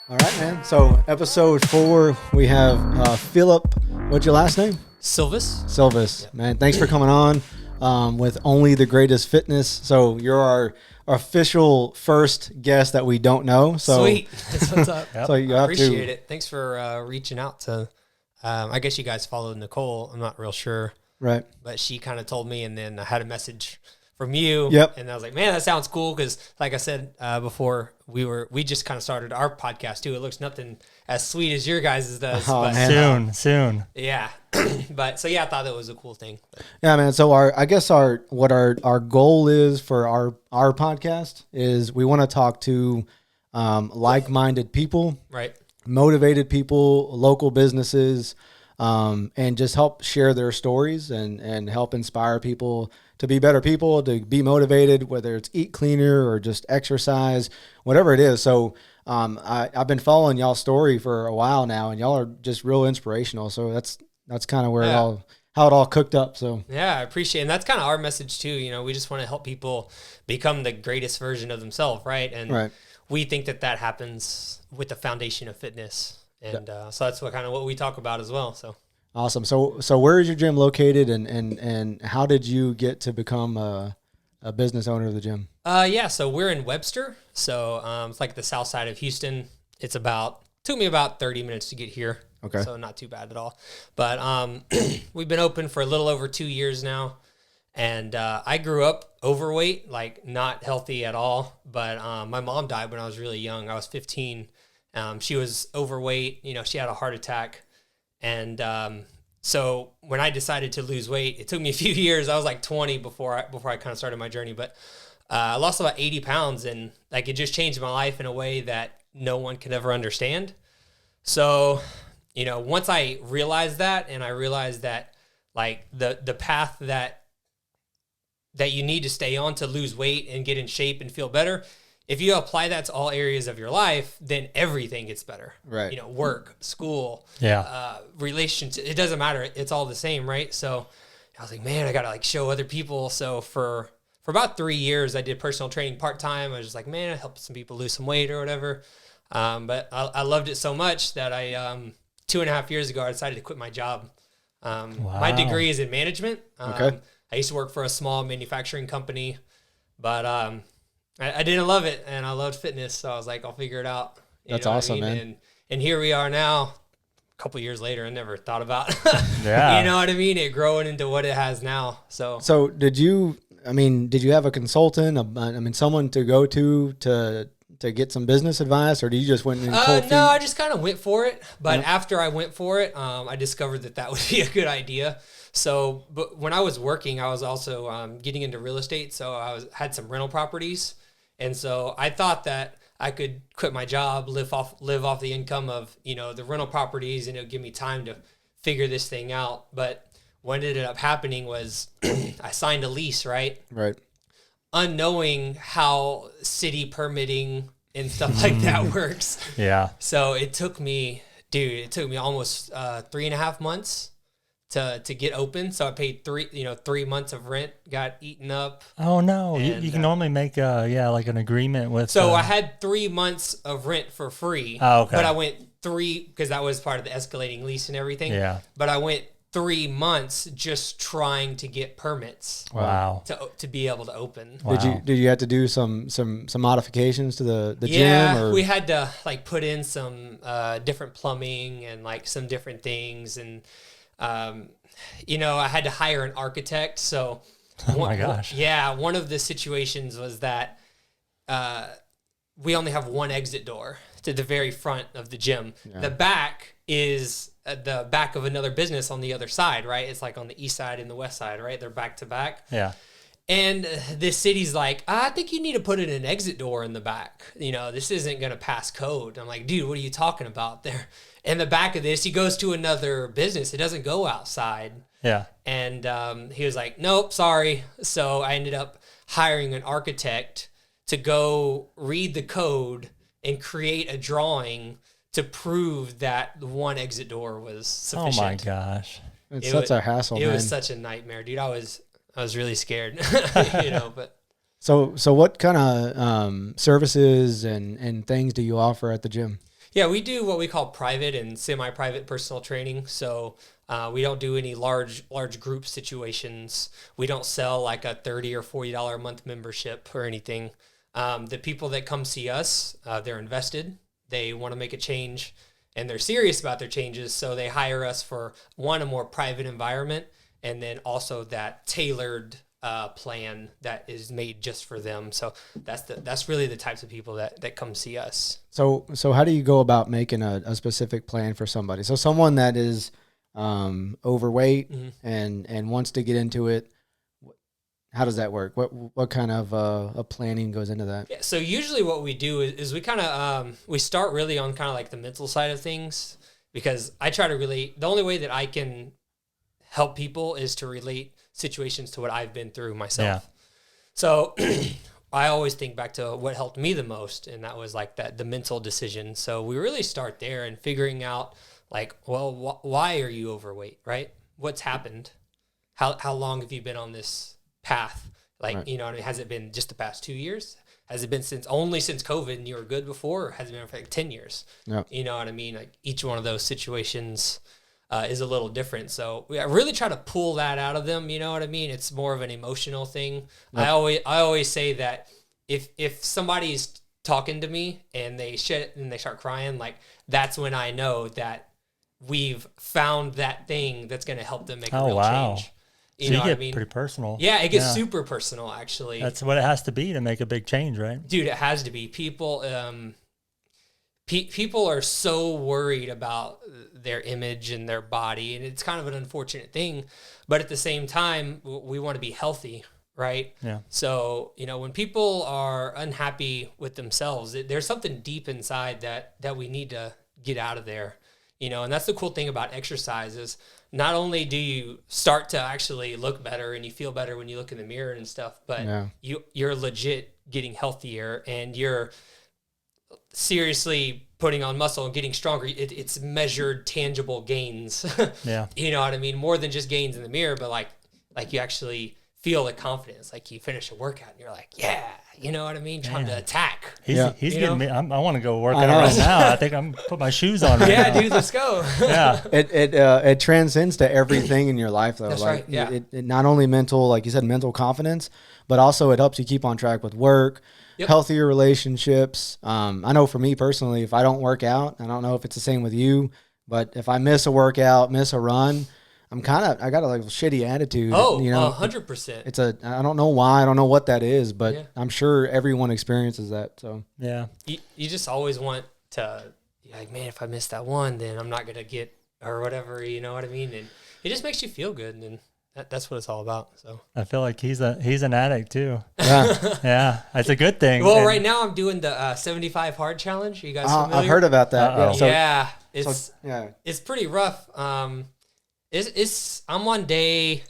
All right, man. So episode 4, we have Fillipe. What's your last name? Silvas. Yep. Man, thanks for coming on with Only the Greatest Fitness. So you're our official first guest that we don't know. So Sweet. That's what's up. So you I have appreciate it. Thanks for reaching out to. I guess you guys followed Nicole. I'm not real sure, right? but she kind of told me, and then I had a message from you. Yep. And I was like, man, that sounds cool. Because like I said before, we just kind of started our podcast too. It looks nothing as sweet as your guys' does. Oh, but, man. Soon. Yeah. But so yeah, I thought that was a cool thing. Yeah, man. So our goal is for our podcast is we want to talk to like-minded people, Right. motivated people, local businesses, and just help share their stories and help inspire people to be better people, to be motivated, whether it's eat cleaner or just exercise, whatever it is. So I've been following y'all's story for a while now, and y'all are just real inspirational. So that's kind of where how it all cooked up. So yeah, I appreciate it. And that's kind of our message too. You know, we just want to help people become the greatest version of themselves, right? And we think that happens with the foundation of fitness. And so that's what we talk about as well. So awesome. So where is your gym located, and how did you get to become a business owner of the gym? So we're in Webster. So it's like the south side of Houston. It's took me about 30 minutes to get here. Okay. So not too bad at all. But we've been open for a little over 2 years now. And I grew up overweight, like not healthy at all. But my mom died when I was really young. I was 15. She was overweight. You know, she had a heart attack. And so when I decided to lose weight, it took me a few years. I was like 20 before I kind of started my journey. But I lost about 80 pounds. And like it just changed my life in a way that no one can ever understand. So, you know, once I realized that, and I realized that like the path that you need to stay on to lose weight and get in shape and feel better, if you apply that to all areas of your life, then everything gets better. Right. You know, work, school, relationships, it doesn't matter. It's all the same, right? So I was like, man, I got to like show other people. So for about 3 years, I did personal training part-time. I was just like, man, I helped some people lose some weight or whatever. But I loved it so much that I 2.5 years ago, I decided to quit my job. My degree is in management. Okay. I used to work for a small manufacturing company, but I didn't love it, and I loved fitness, so I was like, I'll figure it out. That's awesome, man. And here we are now, a couple years later. I never thought about, Yeah. you know what I mean? It growing into what it has now. So did you have a consultant, someone to go to get some business advice, or did you just went in cold feet? No, I just kind of went for it. But after I went for it, I discovered that would be a good idea. So, but when I was working, I was also getting into real estate. So had some rental properties. And so I thought that I could quit my job, live off the income of, you know, the rental properties, and it would give me time to figure this thing out. But what ended up happening was I signed a lease, right? Right. Unknowing how city permitting and stuff like that works. Yeah. So it took me almost 3.5 months to get open. So I paid 3 months of rent got eaten up. Oh no, And, you can normally make like an agreement with. So I had 3 months of rent for free. Oh, okay. But I went because that was part of the escalating lease and everything. Yeah. But I went 3 months just trying to get permits. Wow. To be able to open. Wow. Did you have to do some modifications to the gym? Yeah, we had to like put in some different plumbing and like some different things, and you know, I had to hire an architect. So, my gosh. One of the situations was that we only have one exit door to the very front of the gym. Yeah. The back is the back of another business on the other side, right? It's like on the east side and the west side, right? They're back to back. Yeah. And this city's like, I think you need to put in an exit door in the back. You know, this isn't going to pass code. I'm like, dude, what are you talking about there? In the back of this, he goes to another business. It doesn't go outside. Yeah. And he was like, nope, sorry. So I ended up hiring an architect to go read the code and create a drawing to prove that the one exit door was sufficient. Oh my gosh. It's such a hassle, man. It was such a nightmare, dude. I was really scared, you know, but. So what kind of services and things do you offer at the gym? Yeah, we do what we call private and semi-private personal training. So we don't do any large group situations. We don't sell like a $30 or $40 a month membership or anything. The people that come see us, they're invested. They want to make a change, and they're serious about their changes. So they hire us for a more private environment, and then also that tailored plan that is made just for them. So that's really the types of people that come see us. So how do you go about making a specific plan for somebody? So someone that is overweight and wants to get into it, how does that work? What kind of a planning goes into that? Yeah, so usually what we do is we kind of we start really on kind of like the mental side of things, because I try to relate. The only way that I can help people is to relate situations to what I've been through myself. Yeah. So I always think back to what helped me the most, and that was like the mental decision. So we really start there and figuring out like, well, why are you overweight, right? What's happened? How long have you been on this path? Like, right. You know, has it been just the past 2 years? Has it been since COVID and you were good before, or has it been for like 10 years? Yeah. You know what I mean? Like each one of those situations is a little different. So I really try to pull that out of them. You know what I mean? It's more of an emotional thing. Yep. I always say that if somebody's talking to me and they shit and they start crying, like that's when I know that we've found that thing that's going to help them make a real change. You know what I mean? Pretty personal. Yeah, it gets super personal, actually. That's what it has to be to make a big change, right? Dude, it has to be. People people are so worried about their image and their body, and it's kind of an unfortunate thing. But at the same time, we want to be healthy, right? Yeah. So, you know, when people are unhappy with themselves, there's something deep inside that we need to get out of there. You know, and that's the cool thing about exercise is not only do you start to actually look better and you feel better when you look in the mirror and stuff, but you're legit getting healthier and you're seriously putting on muscle and getting stronger. It's measured, tangible gains. Yeah. You know what I mean? More than just gains in the mirror, but like you actually feel the confidence. Like you finish a workout and you're like, yeah, you know what I mean? Time to attack. He's getting me. I want to go work out right now. I think I'm put my shoes on right now. Dude, let's go. Yeah. It transcends to everything in your life though. That's like, right. Yeah. It not only mental, like you said, mental confidence, but also it helps you keep on track with work, healthier relationships. I know for me personally, if I don't work out, I don't know if it's the same with you, but if I miss a workout, miss a run, I got a like shitty attitude. Oh, you know, 100%. I don't know why, I don't know what that is, but I'm sure everyone experiences that. So yeah, you just always want to, you're like, man, if I miss that one, then I'm not gonna get or whatever. You know what I mean? And it just makes you feel good, and that's what it's all about. So I feel like he's an addict too. Yeah, yeah, that's a good thing. Well, right now I'm doing the 75 hard challenge. Are you guys familiar? I've heard about that. It's pretty rough. I'm on day,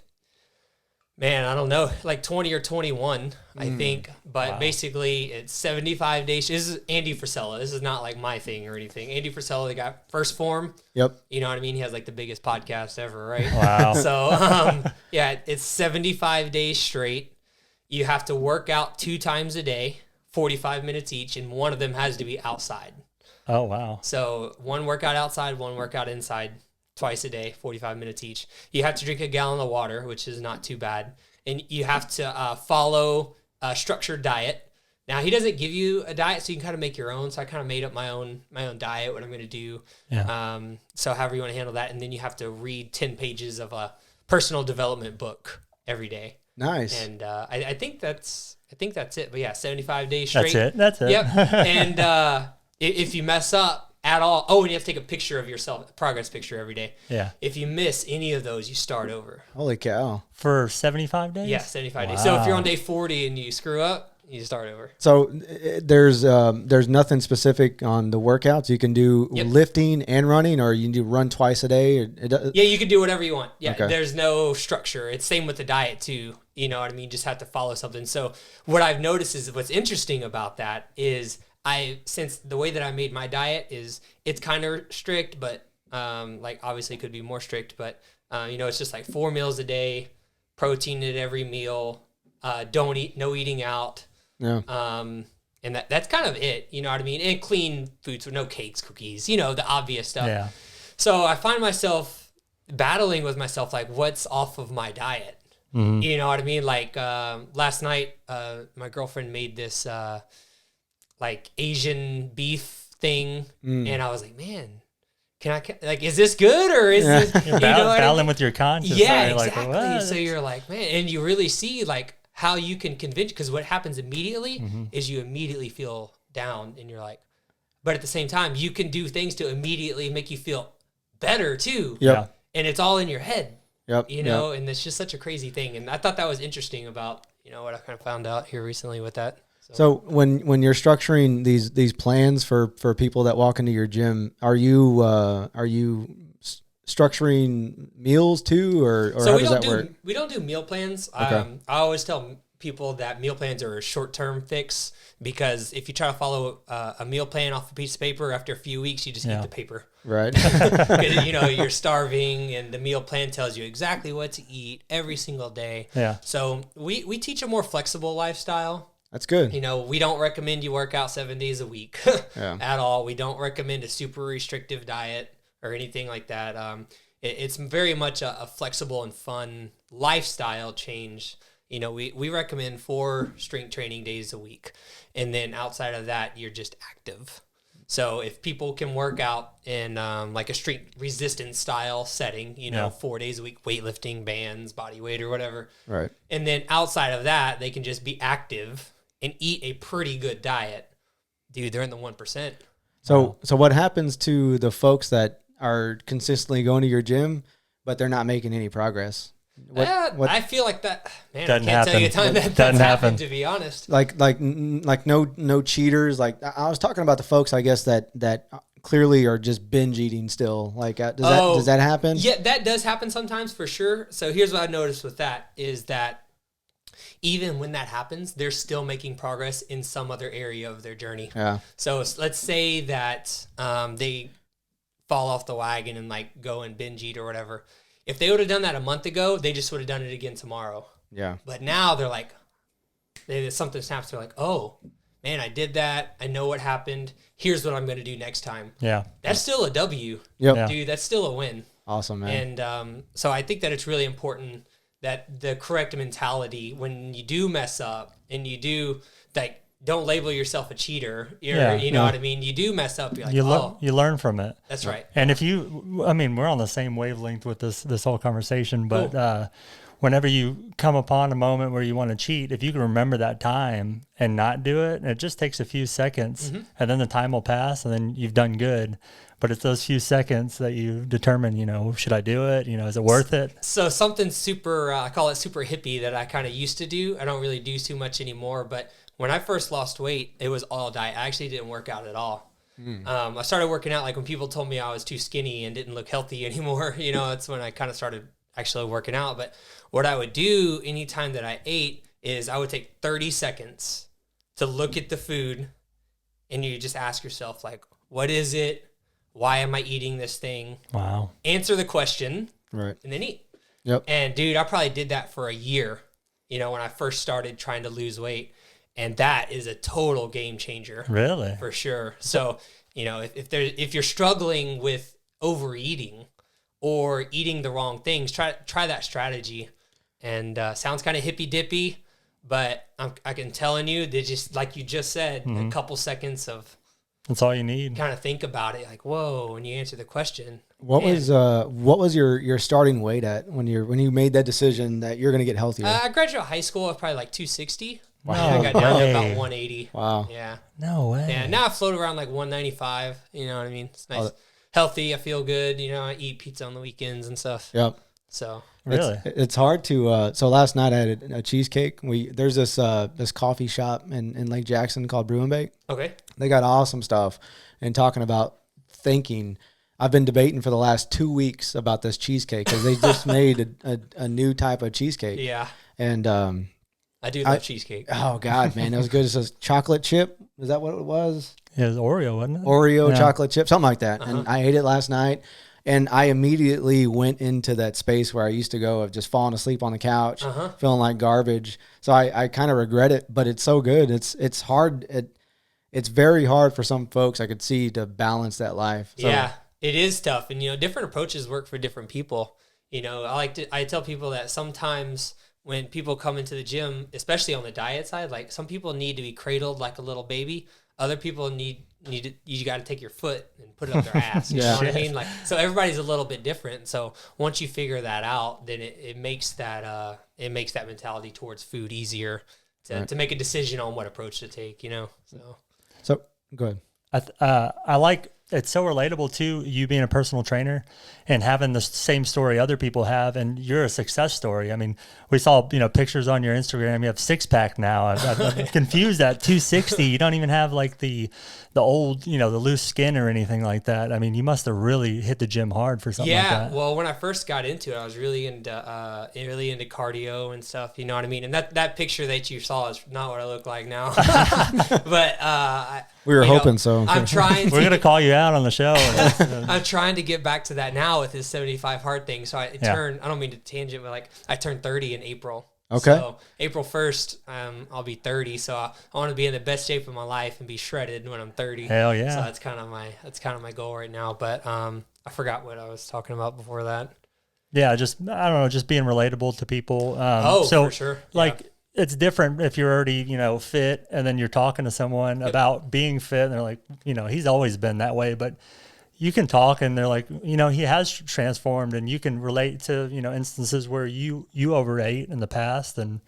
man, I don't know, like 20 or 21, I think. But basically, it's 75 days. This is Andy Frisella. This is not like my thing or anything. Andy Frisella, they got First Form. Yep. You know what I mean? He has like the biggest podcast ever, right? Wow. So, it's 75 days straight. You have to work out 2 times a day, 45 minutes each, and one of them has to be outside. Oh, wow. So, one workout outside, one workout inside. Twice a day, 45 minutes each. You have to drink a gallon of water, which is not too bad. And you have to follow a structured diet. Now, he doesn't give you a diet, so you can kind of make your own. So I kind of made up my own diet, what I'm going to do. Yeah. So however you want to handle that. And then you have to read 10 pages of a personal development book every day. Nice. And I think that's it. But yeah, 75 days straight. That's it. Yep. And if you mess up, at all. Oh, and you have to take a picture of yourself, a progress picture every day. Yeah. If you miss any of those, you start over. Holy cow. For 75 days? Yeah, 75 days. So if you're on day 40 and you screw up, you start over. So there's nothing specific on the workouts. You can do lifting and running, or you can do run twice a day. Yeah, you can do whatever you want. Yeah, okay. There's no structure. It's same with the diet too. You know what I mean? Just have to follow something. So what I've noticed is what's interesting about that is since the way that I made my diet is it's kind of strict, but like obviously it could be more strict, but it's just like 4 meals a day, protein at every meal, no eating out. Yeah. And that's kind of it, you know what I mean? And clean foods with no cakes, cookies, you know, the obvious stuff. Yeah. So I find myself battling with myself, like, what's off of my diet? You know what I mean? Like last night, my girlfriend made this like Asian beef thing, and I was like, man, like, is this good or is this, You're battling with your conscience. Yeah, right? exactly. Like, so you're like, man, and you really see like how you can convince, because what happens immediately is you immediately feel down, and you're like, but at the same time, you can do things to immediately make you feel better too. Yeah. And it's all in your head. Yep. You know, and it's just such a crazy thing. And I thought that was interesting about, you know, what I kind of found out here recently with that. So when you're structuring these plans for people that walk into your gym, are you structuring meals too, or how does that work? We don't do meal plans. Okay. I always tell people that meal plans are a short-term fix, because if you try to follow a meal plan off a piece of paper, after a few weeks, you just eat the paper. Right. Because, you know, you're starving, and the meal plan tells you exactly what to eat every single day. Yeah. So we teach a more flexible lifestyle. That's good. You know, we don't recommend you work out 7 days a week at all. We don't recommend a super restrictive diet or anything like that. It's very much a flexible and fun lifestyle change. You know, we recommend 4 strength training days a week. And then outside of that, you're just active. So if people can work out in like a strength resistance style setting, you know, 4 days a week, weightlifting, bands, body weight, or whatever. Right. And then outside of that, they can just be active and eat a pretty good diet. Dude, they're in the 1%. So what happens to the folks that are consistently going to your gym, but they're not making any progress? I feel like that, man, Doesn't I can't tell you a happen. time that Doesn't that's happen. happened, to be honest. Like no cheaters. Like I was talking about the folks, I guess that clearly are just binge eating still. Like does that happen? Yeah, that does happen sometimes for sure. So here's what I noticed with that is that even when that happens, they're still making progress in some other area of their journey. Yeah. So let's say that they fall off the wagon and like go and binge eat or whatever. If they would have done that a month ago, they just would have done it again tomorrow. Yeah. But now they're like, something snaps. They're like, oh, man, I did that. I know what happened. Here's what I'm going to do next time. Yeah. That's still a W. Yep. Yeah. Dude, that's still a win. Awesome, man. And so I think that it's really important that the correct mentality, when you do mess up and you do, like, don't label yourself a cheater. You know what I mean? You do mess up. You're like, you learn from it. That's right. And if we're on the same wavelength with this whole conversation, but Cool. Whenever you come upon a moment where you want to cheat, if you can remember that time and not do it, and it just takes a few seconds, and then the time will pass, and then you've done good. But it's those few seconds that you determine, you know, should I do it? You know, is it worth it? So something super, I call it super hippie, that I kind of used to do. I don't really do too much anymore, but when I first lost weight, it was all diet. I actually didn't work out at all. I started working out like when people told me I was too skinny and didn't look healthy anymore. You know, that's when I kind of started actually working out. But what I would do anytime that I ate is I would take 30 seconds to look at the food, and you just ask yourself, like, what is it? Why am I eating this thing? Wow. Answer the question, Right. and then eat. Yep. And dude, I probably did that for a year, you know, when I first started trying to lose weight. And that is a total game changer. Really? For sure. So, you know, if you're struggling with overeating or eating the wrong things, try that strategy. And sounds kind of hippy dippy, but I can telling you, they just, like you just said, a couple seconds of, That's all you need. kind of think about it, like, whoa, when you answer the question. What was your starting weight at when you made that decision that you're going to get healthier? I graduated high school at probably like 260. Wow. I got down to way. about 180. Wow. Yeah. No way. Yeah. Now I float around like 195. You know what I mean? It's nice. Healthy. I feel good. You know, I eat pizza on the weekends and stuff. Yep. So. Really? It's hard to. So last night I had a cheesecake. There's this coffee shop in Lake Jackson called Brew and Bake. Okay. They got awesome stuff. And talking about thinking, I've been debating for the last 2 weeks about this cheesecake because they just made a new type of cheesecake. Yeah. And I do love cheesecake. oh God, man, it was good. It's a chocolate chip. Is that what it was? Yeah, it was Oreo, wasn't it? Oreo chocolate chip, something like that. And I ate it last night. And I immediately went into that space where I used to go of just falling asleep on the couch, feeling like garbage. So I kind of regret it, but it's so good. It's hard. it's very hard for some folks I could see to balance that life. So, yeah, it is tough. And, different approaches work for different people. I tell people that sometimes when people come into the gym, especially on the diet side, like some people need to be cradled like a little baby. Other people you got to take your foot and put it up their ass. You know what I mean? Like, so everybody's a little bit different. So once you figure that out, then it makes that mentality towards food easier to make a decision on what approach to take, So go ahead. I like, it's so relatable to you being a personal trainer and having the same story other people have, and you're a success story. I mean, we saw pictures on your Instagram. You have 6-pack now. I'm confused at 260. You don't even have like the old the loose skin or anything like that. I mean, you must have really hit the gym hard for something like that. Yeah, well, when I first got into it, I was really into cardio and stuff. You know what I mean? And that picture that you saw is not what I look like now. But we were hoping so. I'm trying. We're gonna call you out on the show. I'm trying to get back to that now with this 75 hard thing. So I don't mean to tangent, but like I turned 30 in April. Okay. So April 1st, I'll be 30. So I want to be in the best shape of my life and be shredded when I'm 30. Hell yeah. So that's kind of my goal right now. But I forgot what I was talking about before that. Yeah, I don't know, just being relatable to people. For sure. Like it's different if you're already, fit, and then you're talking to someone about being fit and they're like, he's always been that way, but you can talk and they're like, he has transformed, and you can relate to, instances where you overate in the past, and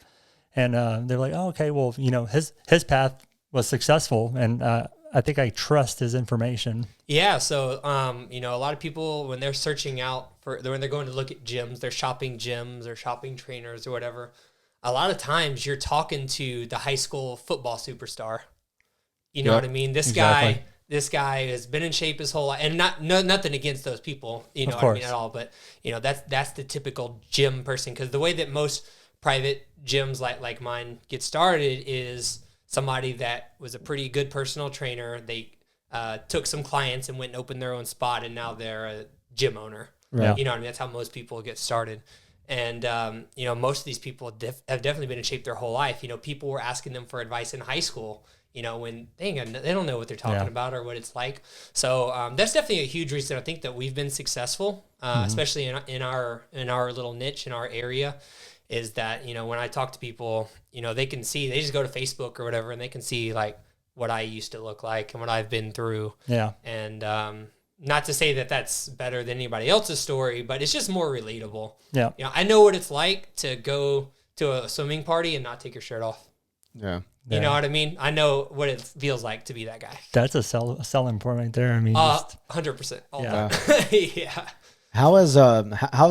they're like, oh, okay, well, his path was successful, and I think I trust his information. Yeah. So, a lot of people, when they're searching out when they're going to look at gyms, they're shopping gyms or shopping trainers or whatever. A lot of times you're talking to the high school football superstar. You know what I mean? This guy has been in shape his whole life, and nothing against those people, what I mean at all. But that's the typical gym person, because the way that most private gyms like mine get started is somebody that was a pretty good personal trainer. They took some clients and went and opened their own spot, and now they're a gym owner. Right. You know what I mean? That's how most people get started. And, most of these people have definitely been in shape their whole life. People were asking them for advice in high school, when they don't know what they're talking about or what it's like. So that's definitely a huge reason I think that we've been successful, especially in our little niche, in our area, is that, when I talk to people, they can see, they just go to Facebook or whatever, and they can see like what I used to look like and what I've been through. Yeah. And, not to say that that's better than anybody else's story, but it's just more relatable. Yeah. I know what it's like to go to a swimming party and not take your shirt off. Yeah. You know what I mean? I know what it feels like to be that guy. That's a selling point right there. I mean, 100%. Yeah. How's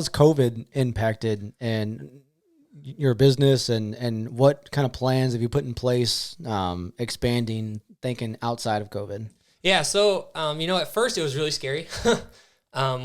COVID impacted and your business, and what kind of plans have you put in place, expanding, thinking outside of COVID? Yeah, so, at first it was really scary.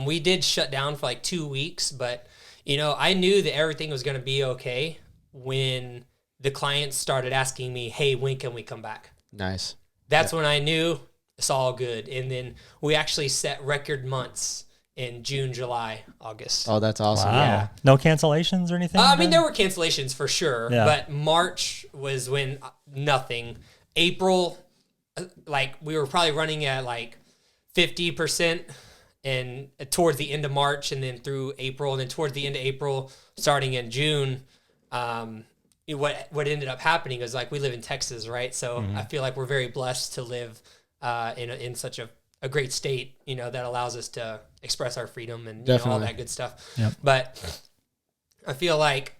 We did shut down for like 2 weeks, but, I knew that everything was going to be okay when the clients started asking me, hey, when can we come back? Nice. That's when I knew it's all good. And then we actually set record months in June, July, August. Oh, that's awesome. Wow. Yeah. No cancellations or anything? I mean, there were cancellations for sure, Yeah. but March was when nothing. April, like we were probably running at like 50% and towards the end of March, and then through April, and then towards the end of April, starting in June, what ended up happening is, like, we live in Texas, right? So I feel like we're very blessed to live in such a great state, that allows us to express our freedom and all that good stuff. Yep. But I feel like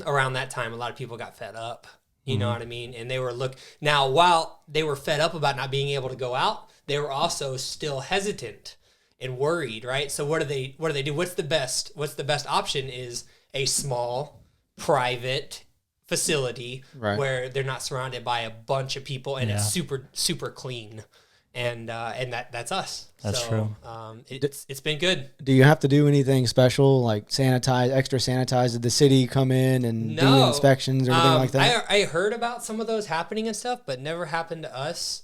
around that time, a lot of people got fed up. You know what I mean? And they were now, while they were fed up about not being able to go out, they were also still hesitant and worried, right? So what do they do? What's the best option is a small private facility, right, where they're not surrounded by a bunch of people, and it's super, super clean. And that's us. That's true. It's been good. Do you have to do anything special, like extra sanitize? Did the city come in and do inspections or anything like that? I heard about some of those happening and stuff, but never happened to us.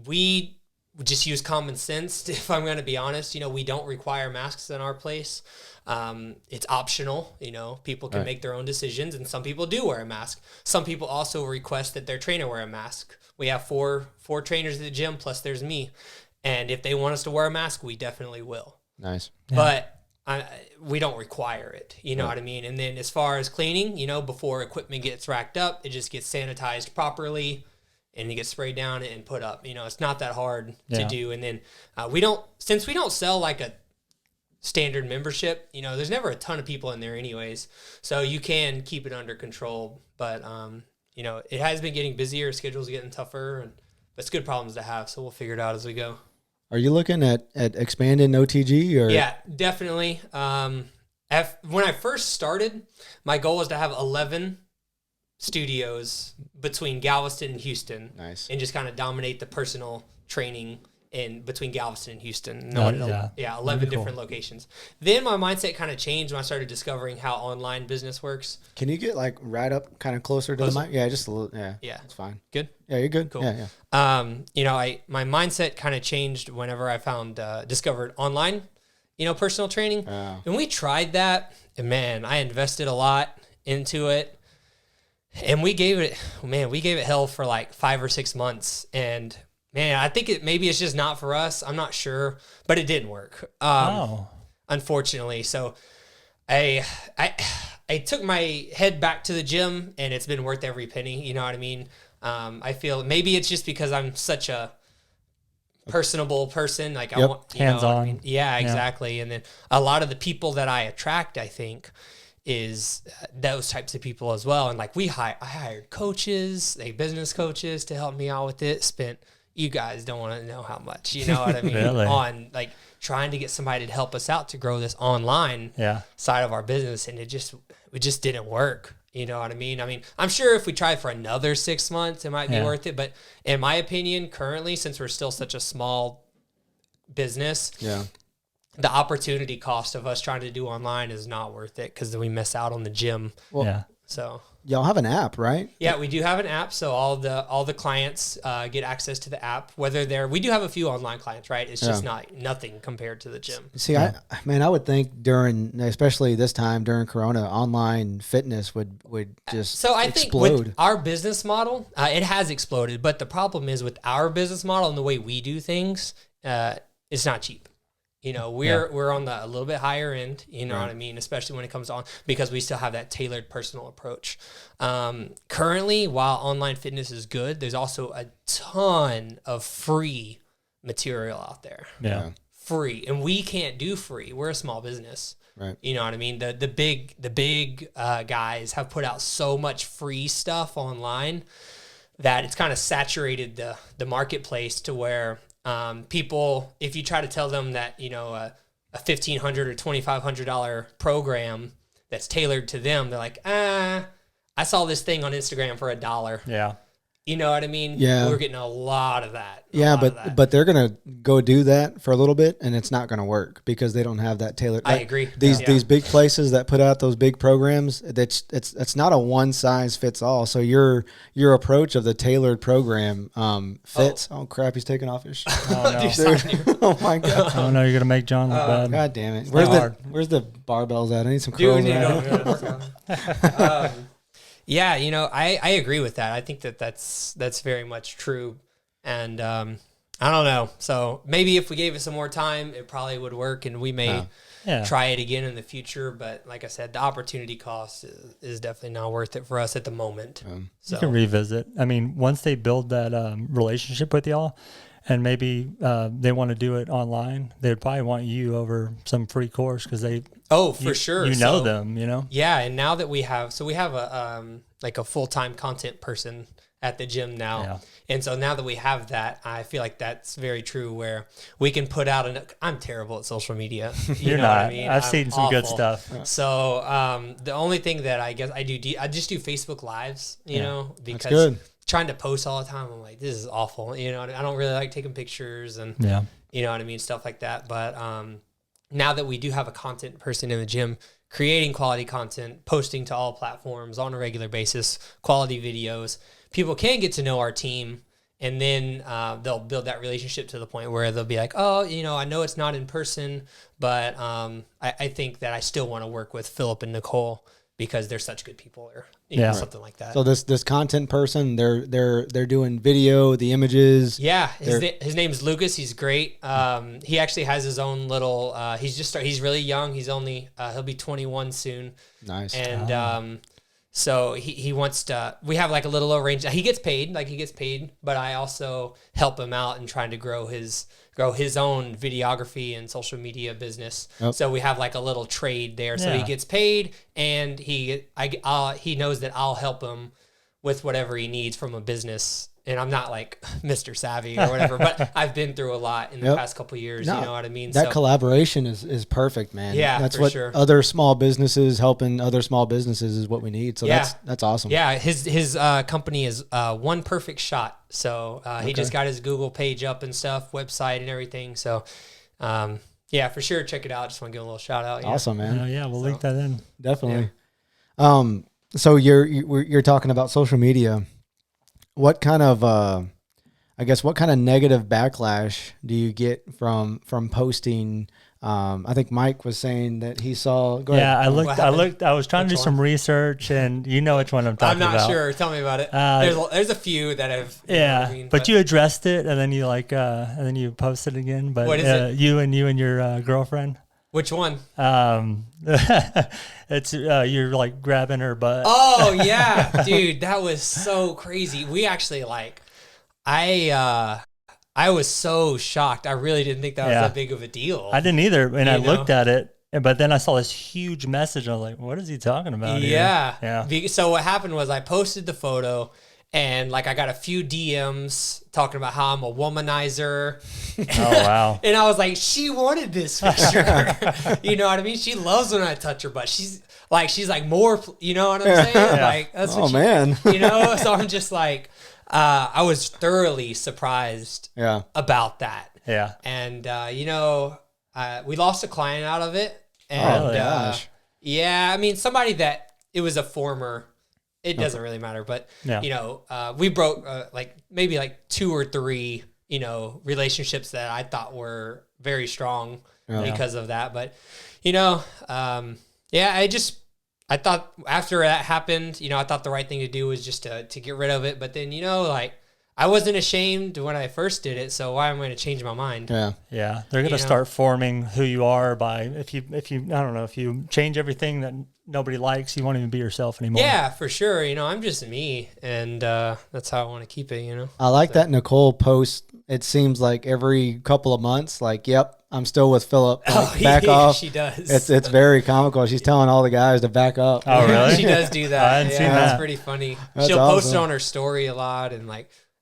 We just use common sense. If I'm going to be honest, we don't require masks in our place. It's optional. People can make their own decisions, and some people do wear a mask. Some people also request that their trainer wear a mask. We have four trainers at the gym, plus there's me. And if they want us to wear a mask, we definitely will. Nice. Yeah. But we don't require it. You know what I mean? And then as far as cleaning, before equipment gets racked up, it just gets sanitized properly and it gets sprayed down and put up. It's not that hard to do. And then since we don't sell like a standard membership, there's never a ton of people in there anyways. So you can keep it under control. But, it has been getting busier. Schedules getting tougher. And that's good problems to have. So we'll figure it out as we go. Are you looking at expanding OTG or? Yeah, definitely. When I first started, my goal was to have 11 studios between Galveston and Houston. Nice. And just kind of dominate the personal training in between Galveston and Houston. 11 different locations. Then my mindset kind of changed when I started discovering how online business works. Can you get like right up kind of closer to the mic? Yeah, just a little. Yeah. Yeah. It's fine. Good? Yeah, you're good. Cool. Yeah. My mindset kind of changed whenever I discovered online, personal training. Wow. And we tried that, and man, I invested a lot into it. And we gave it hell for like 5 or 6 months. And man, I think maybe it's just not for us. I'm not sure, but it didn't work. Unfortunately. So I took my head back to the gym, and it's been worth every penny. You know what I mean? I feel maybe it's just because I'm such a personable person. Like I want hands on. I mean? Yeah, exactly. And then a lot of the people that I attract, I think, is those types of people as well. And like I hired coaches, business coaches to help me out with it. You guys don't want to know how much, you know what I mean? Really? On like trying to get somebody to help us out to grow this online side of our business. And it just didn't work. You know what I mean? I'm sure if we tried for another 6 months, it might be worth it. But in my opinion, currently, since we're still such a small business, the opportunity cost of us trying to do online is not worth it because then we miss out on the gym. So y'all have an app, right? Yeah, we do have an app. So all the clients get access to the app. We do have a few online clients, right? It's just nothing compared to the gym. See, I would think especially this time during Corona, online fitness would just so I explode. Think with our business model, it has exploded. But the problem is with our business model and the way we do things, it's not cheap. We're on a little bit higher end, what I mean, especially when it comes on, because we still have that tailored personal approach. Currently, while online fitness is good, there's also a ton of free material out there. Yeah. Free. And we can't do free. We're a small business. Right. You know what I mean? The big guys have put out so much free stuff online that it's kind of saturated the marketplace to where people, if you try to tell them that, a $1,500 or $2,500 program that's tailored to them, they're like, I saw this thing on Instagram for $1. Yeah. You know what I mean? Yeah. We're getting a lot of that. Yeah, but they're going to go do that for a little bit, and it's not going to work because they don't have that tailored. I agree. These big places that put out those big programs, it's not a one size fits all. So your approach of the tailored program fits. Oh crap, he's taking off his shirt. Oh, no. Oh my god. Oh no, you're gonna make John look bad. God damn it. Where's the barbells at? I need some curls. Yeah, I agree with that. I think that's very much true. And I don't know. So maybe if we gave it some more time, it probably would work, and we may try it again in the future. But like I said, the opportunity cost is definitely not worth it for us at the moment. You can revisit. Once they build that relationship with y'all, and maybe they want to do it online, they'd probably want you over some free course because they. Oh, for sure. You know them, Yeah, and now that we have a full-time content person at the gym now. Yeah. And so now that we have that, I feel like that's very true where we can put out I'm terrible at social media. You're not. What I mean? I've seen some good stuff. So the only thing that I guess I just do Facebook Lives, because trying to post all the time, I'm like, this is awful. I don't really like taking pictures and you know what I mean, stuff like that. But now that we do have a content person in the gym, creating quality content, posting to all platforms on a regular basis, quality videos, people can get to know our team And then they'll build that relationship to the point where they'll be like, oh, I know it's not in person, but I think that I still want to work with Philip and Nicole because they're such good people, or something like that. So this content person, they're doing video, the images. Yeah, his name's Lucas. He's great. He actually has his own little. He's really young. He's only he'll be 21 soon. Nice. And so he wants to. We have like a little arrangement. He gets paid, but I also help him out in trying to grow his own videography and social media business. Yep. So we have like a little trade there. So he gets paid, and he knows that I'll help him with whatever he needs from a business. And I'm not like Mr. Savvy or whatever, but I've been through a lot in the past couple of years. No, you know what I mean? That collaboration is perfect, man. Yeah, that's what other small businesses helping other small businesses is what we need. So that's awesome. Yeah, his company is One Perfect Shot. So he just got his Google page up and stuff, website and everything. So yeah, for sure, check it out. Just want to give him a little shout out. Awesome, man. We'll link that in. Definitely. Yeah. So you're talking about social media. What kind of, what kind of negative backlash do you get from posting? I think Mike was saying that he saw. Go ahead. I was trying to do some research, and you know which one I'm talking about. I'm not sure. Tell me about it. There's a few that have. But you addressed it, and then you and then you posted again. But what is it? You and your girlfriend. Which one? It's you're like grabbing her butt. Oh yeah, dude, that was so crazy. We actually I was so shocked. I really didn't think that was that big of a deal. I didn't either, and I looked at it, but then I saw this huge message. I was like, "What is he talking about?" Yeah. So what happened was I posted the photo. And I got a few DMs talking about how I'm a womanizer. Oh, wow. And I was like, she wanted this picture. You know what I mean? She loves when I touch her butt. She's like more, you know what I'm saying? Like, that's what man. So I'm just like, I was thoroughly surprised about that. Yeah. And, we lost a client out of it. And, gosh. I mean, somebody that it was a former. It doesn't really matter, but we broke maybe 2 or 3, relationships that I thought were very strong because of that. But, I thought after that happened, I thought the right thing to do was just to get rid of it. But then, I wasn't ashamed when I first did it, so why am I going to change my mind? Yeah. They're going to start forming who you are by if you change everything that nobody likes, you won't even be yourself anymore. Yeah, for sure. I'm just me, and that's how I want to keep it. I like that Nicole post. It seems like every couple of months, yep, I'm still with Philip. Back off. She does. It's very comical. She's telling all the guys to back up. Oh, really? She does do that. I hadn't seen that. That's pretty funny. She'll post it on her story a lot, and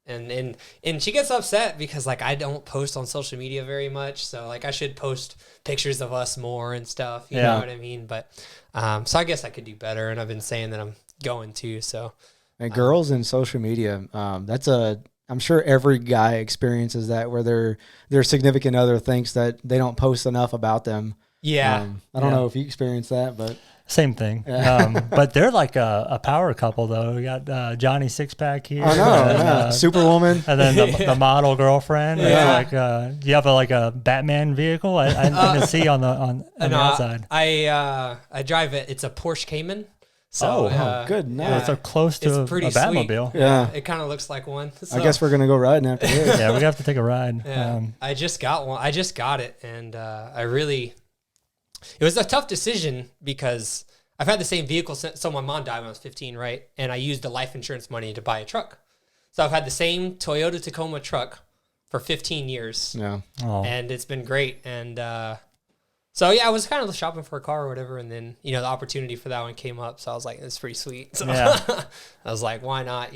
and she gets upset because I don't post on social media very much, so I should post pictures of us more and stuff. You know what I mean? But so I guess I could do better, and I've been saying that I'm going to. So, and girls in social media, I'm sure every guy experiences that, where their significant other thinks that they don't post enough about them. Yeah, I don't know if you experience that, but. Same thing. But they're like a power couple, though. We got Johnny Sixpack here. I know, Superwoman. And then the model girlfriend. Yeah. It's you have a Batman vehicle? I didn't see on the outside. I drive it. It's a Porsche Cayman. So, good. Nice. It's so close to a Batmobile. Sweet. Yeah. It kind of looks like one. So. I guess we're going to go riding after this. Yeah, we have to take a ride. Yeah. I just got one. I just got it. And it was a tough decision because I've had the same vehicle since, so my mom died when I was 15, right? And I used the life insurance money to buy a truck. So I've had the same Toyota Tacoma truck for 15 years. Yeah. Oh. And it's been great. And so, I was kind of shopping for a car or whatever. And then, the opportunity for that one came up. So I was like, it's pretty sweet. So I was like, why not,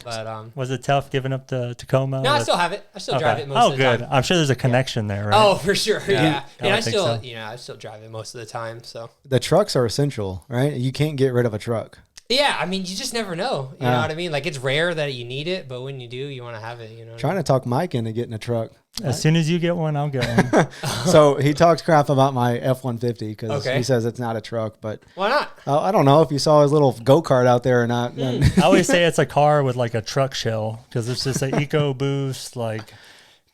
But was it tough giving up the Tacoma? No, I still have it. I still drive it most of the time. Oh, good. I'm sure there's a connection there, right? Oh, for sure. Yeah. And I still, so. I still drive it most of the time. So the trucks are essential, right? You can't get rid of a truck. Yeah, I mean, you just never know. You know what I mean? It's rare that you need it, but when you do, you want to have it. Trying to talk Mike into getting a truck. As soon as you get one, I'll get one. So he talks crap about my F-150 because Okay. he says it's not a truck. But Why not? I don't know if you saw his little go-kart out there or not. I always say it's a car with like a truck shell because it's just an Eco Boost, like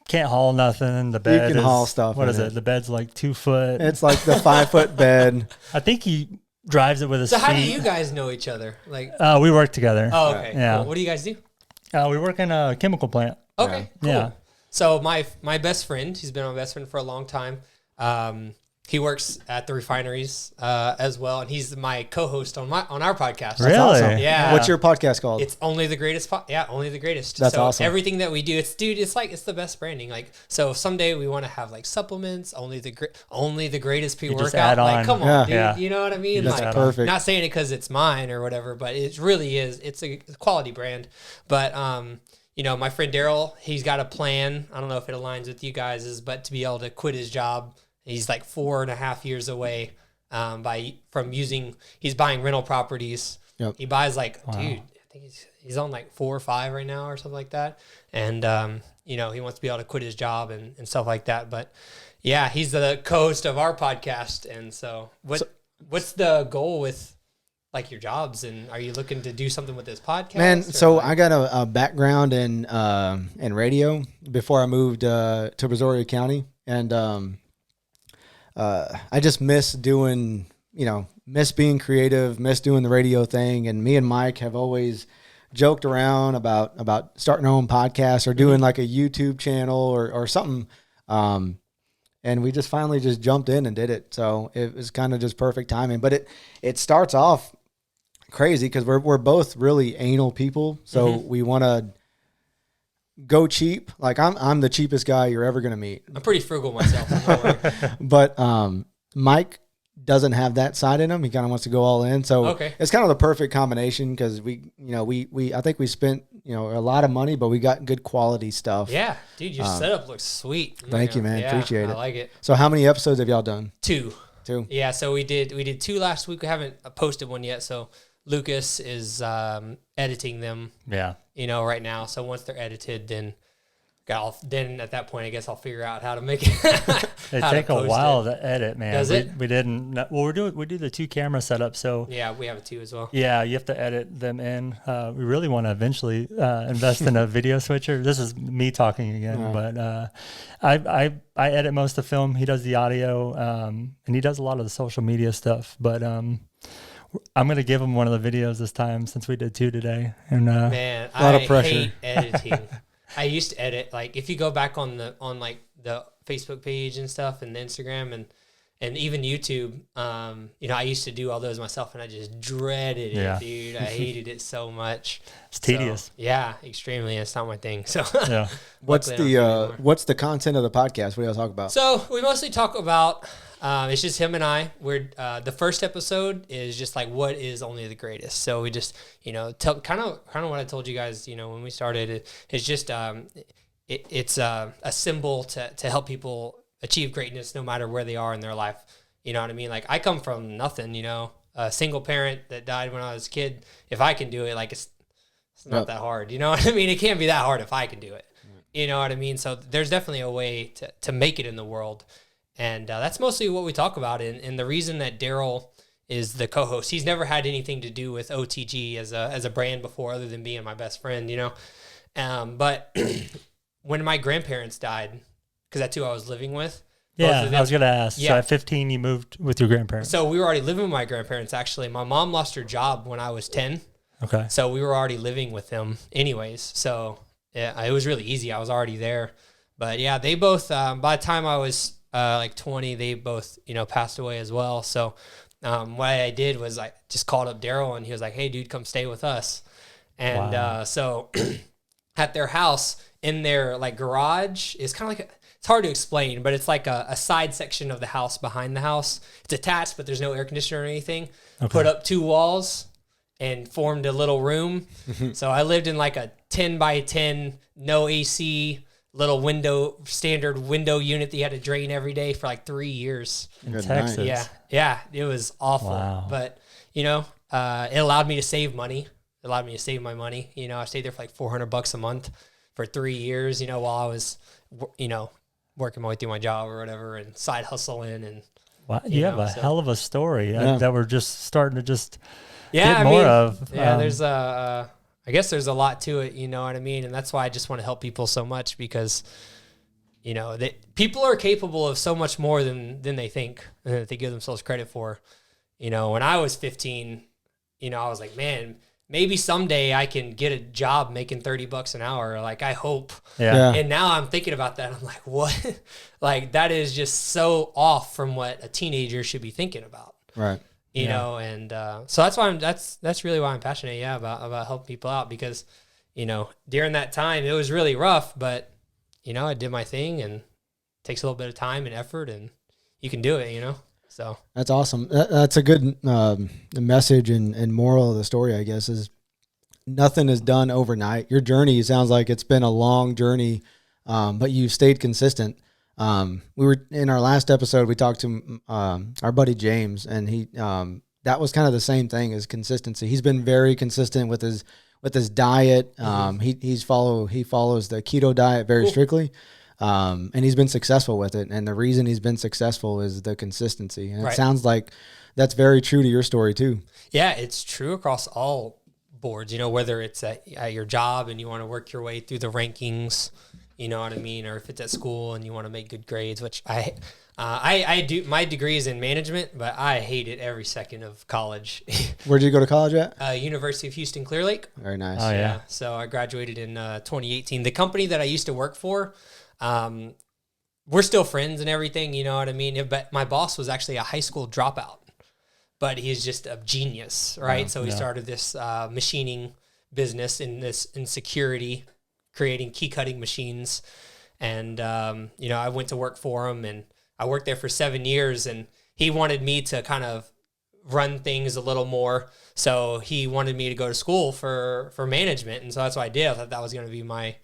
can't haul nothing. The bed can is, haul stuff What in is it? The bed's like 2 foot. It's like the 5-foot bed. I think he drives it with his So feet. how do you guys know each other? Like, We work together. oh, okay. Yeah. Cool. What do you guys do? We work in a chemical plant. Okay. Cool. Yeah. So my best friend, he's been my best friend for a long time. He works at the refineries as well, and he's my co-host on our podcast. Really? Awesome. Yeah. What's your podcast called? It's Only the Greatest. Only the Greatest. That's so awesome. Everything that we do, it's the best branding. Like, so someday we want to have like supplements. Only the greatest You pre-workout. just add Like, on. come on, Yeah. dude. Yeah. You know what I mean? That's Like, perfect. not saying it because it's mine or whatever, but it really is. It's a quality brand. But my friend Daryl, he's got a plan. I don't know if it aligns with you guys', but to be able to quit his job. He's like 4.5 years away he's buying rental properties. Yep. He buys dude, I think he's on like 4 or 5 right now or something like that. And, he wants to be able to quit his job and stuff like that. But yeah, he's the co-host of our podcast. And so what's the goal with like your jobs, and are you looking to do something with this podcast? Man, or so like- I got a background in radio before I moved to Brazoria County. And I just miss doing, miss being creative, miss doing the radio thing. And me and Mike have always joked around about starting our own podcast or doing like a YouTube channel or something. And we just finally just jumped in and did it. So it was kind of just perfect timing. But it starts off crazy because we're both really anal people. So we want to go cheap. Like I'm the cheapest guy you're ever going to meet. I'm pretty frugal myself. Don't worry. But Mike doesn't have that side in him. He kind of wants to go all in. So Okay. it's kind of the perfect combination because we I think we spent, a lot of money, but we got good quality stuff. Yeah, dude, your setup looks sweet. Thank you, man. Yeah, Appreciate it. I like it. So how many episodes have y'all done? 2. Two. Yeah, so we did 2 last week. We haven't posted one yet, so Lucas is editing them, Yeah. right now. So once they're edited, then at that point, I guess I'll figure out how to make it. They how to take a post while it. to edit, man. Does it? We didn't. Well, we do the 2 camera setup, so Yeah, we have it too as well. yeah, you have to edit them in. We really want to eventually invest in a video switcher. This is me talking again, but I edit most of the film. He does the audio, and he does a lot of the social media stuff. But I'm gonna give him one of the videos this time since we did 2 today. And Man, a lot of I pressure. hate editing. I used to edit, like if you go back on the Facebook page and stuff and the Instagram and even YouTube, I used to do all those myself and I just dreaded it, Yeah. dude. I hated it so much. it's tedious. So, yeah, extremely. It's not my thing. So Yeah. What's luckily I don't do it anymore. what's the content of the podcast? What do y'all talk about? So we mostly talk about, it's just him and I. We're the first episode is just like what is Only the Greatest. So we just tell kind of what I told you guys when we started. It's just it's a symbol to help people achieve greatness no matter where they are in their life. You know what I mean? Like I come from nothing. A single parent that died when I was a kid. If I can do it, like it's not that hard. You know what I mean? It can't be that hard if I can do it. You know what I mean? So there's definitely a way to make it in the world. And that's mostly what we talk about. And the reason that Daryl is the co-host, he's never had anything to do with OTG as a brand before other than being my best friend, But when my grandparents died, because that's who I was living with. both Yeah, of them- I was gonna ask. Yeah. So at 15, you moved with your grandparents. So we were already living with my grandparents, actually. My mom lost her job when I was 10. Okay. So we were already living with them anyways. So yeah, it was really easy. I was already there. But yeah, they both, by the time I was like 20, they both, passed away as well. So what I did was I just called up Daryl and he was like, hey, dude, come stay with us. And Wow. So at their house, in their like garage, it's kind of like, it's hard to explain, but it's like a side section of the house behind the house. It's attached, but there's no air conditioner or anything. Okay. Put up 2 walls and formed a little room. So I lived in like a 10 by 10, no AC, little standard window unit that you had to drain every day for like 3 years. In Good Texas. night. Yeah, it was awful. Wow. But, it allowed me to save money. It allowed me to save my money. I stayed there for like $400 a month. for 3 years, you know, while I was, you know, working my way through my job or whatever and side hustling. And Wow, you have a hell of a story that we're just starting to just get more of. Yeah, there's I guess there's a lot to it, you know what I mean? And that's why I just want to help people so much, because, you know, people are capable of so much more than they think, and that they give themselves credit for. You know, when I was 15, you know, I was like, man, maybe someday I can get a job making $30 an hour. Like, I hope. Yeah. And now I'm thinking about that. I'm like, what? Like, that is just so off from what a teenager should be thinking about. Right. You know, and so that's why that's really why I'm passionate, about helping people out, because, you know, during that time it was really rough, but, you know, I did my thing, and it takes a little bit of time and effort, and you can do it, you know. So that's awesome. That's a good message and moral of the story, I guess, is nothing is done overnight. Your journey sounds like it's been a long journey, but you stayed consistent. We were in our last episode, we talked to our buddy James, and he that was kind of the same thing as consistency. He's been very consistent with his diet. He follows the keto diet very strictly. And he's been successful with it. And the reason he's been successful is the consistency. And it sounds like that's very true to your story too. Yeah, it's true across all boards, you know, whether it's at your job and you want to work your way through the rankings, you know what I mean? Or if it's at school and you want to make good grades, which I do. My degree is in management, but I hated every second of college. Where'd you go to college at? University of Houston, Clear Lake. Very nice. Oh, yeah. So I graduated in 2018. The company that I used to work for, we're still friends and everything, you know what I mean? But my boss was actually a high school dropout, but he's just a genius, right? So he started this machining business in security, creating key cutting machines. And, you know, I went to work for him, and I worked there for 7 years, and he wanted me to kind of run things a little more. So he wanted me to go to school for management. And so that's what I did. I thought that was going to be my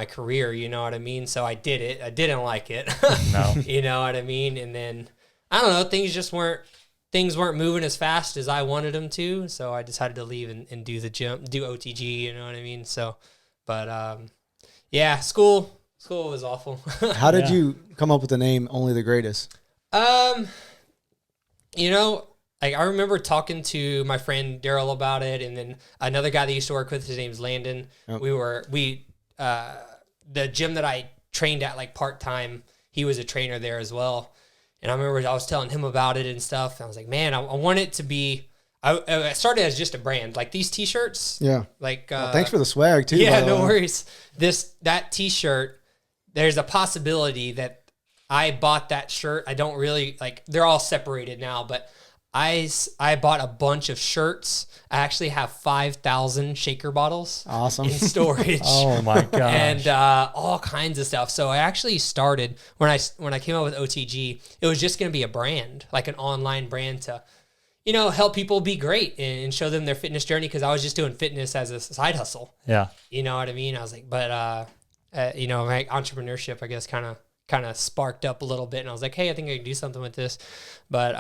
career, you know what I mean? So I did it. I didn't like it. No. You know what I mean? And then, I don't know, things weren't moving as fast as I wanted them to. So I decided to leave and do the gym, do OTG, you know what I mean? So, but, yeah, school was awful. How did you come up with the name Only the Greatest? You know, like, I remember talking to my friend Daryl about it, and then another guy that used to work with, his name's Landon. Oh. The gym that I trained at, like, part-time, he was a trainer there as well. And I remember I was telling him about it and stuff. And I was like, man, I want it to be, I started as just a brand, like these t-shirts. Yeah. Like, thanks for the swag too. Yeah, no worries. That t-shirt, there's a possibility that I bought that shirt. I don't really, like, they're all separated now, but I bought a bunch of shirts. I actually have 5,000 shaker bottles. Awesome. In storage. Oh my gosh. And all kinds of stuff. So I actually started, when I came out with OTG, it was just going to be a brand, like an online brand to, you know, help people be great and show them their fitness journey, because I was just doing fitness as a side hustle. Yeah. You know what I mean? I was like, but, you know, my entrepreneurship, I guess, kind of sparked up a little bit. And I was like, hey, I think I can do something with this. But,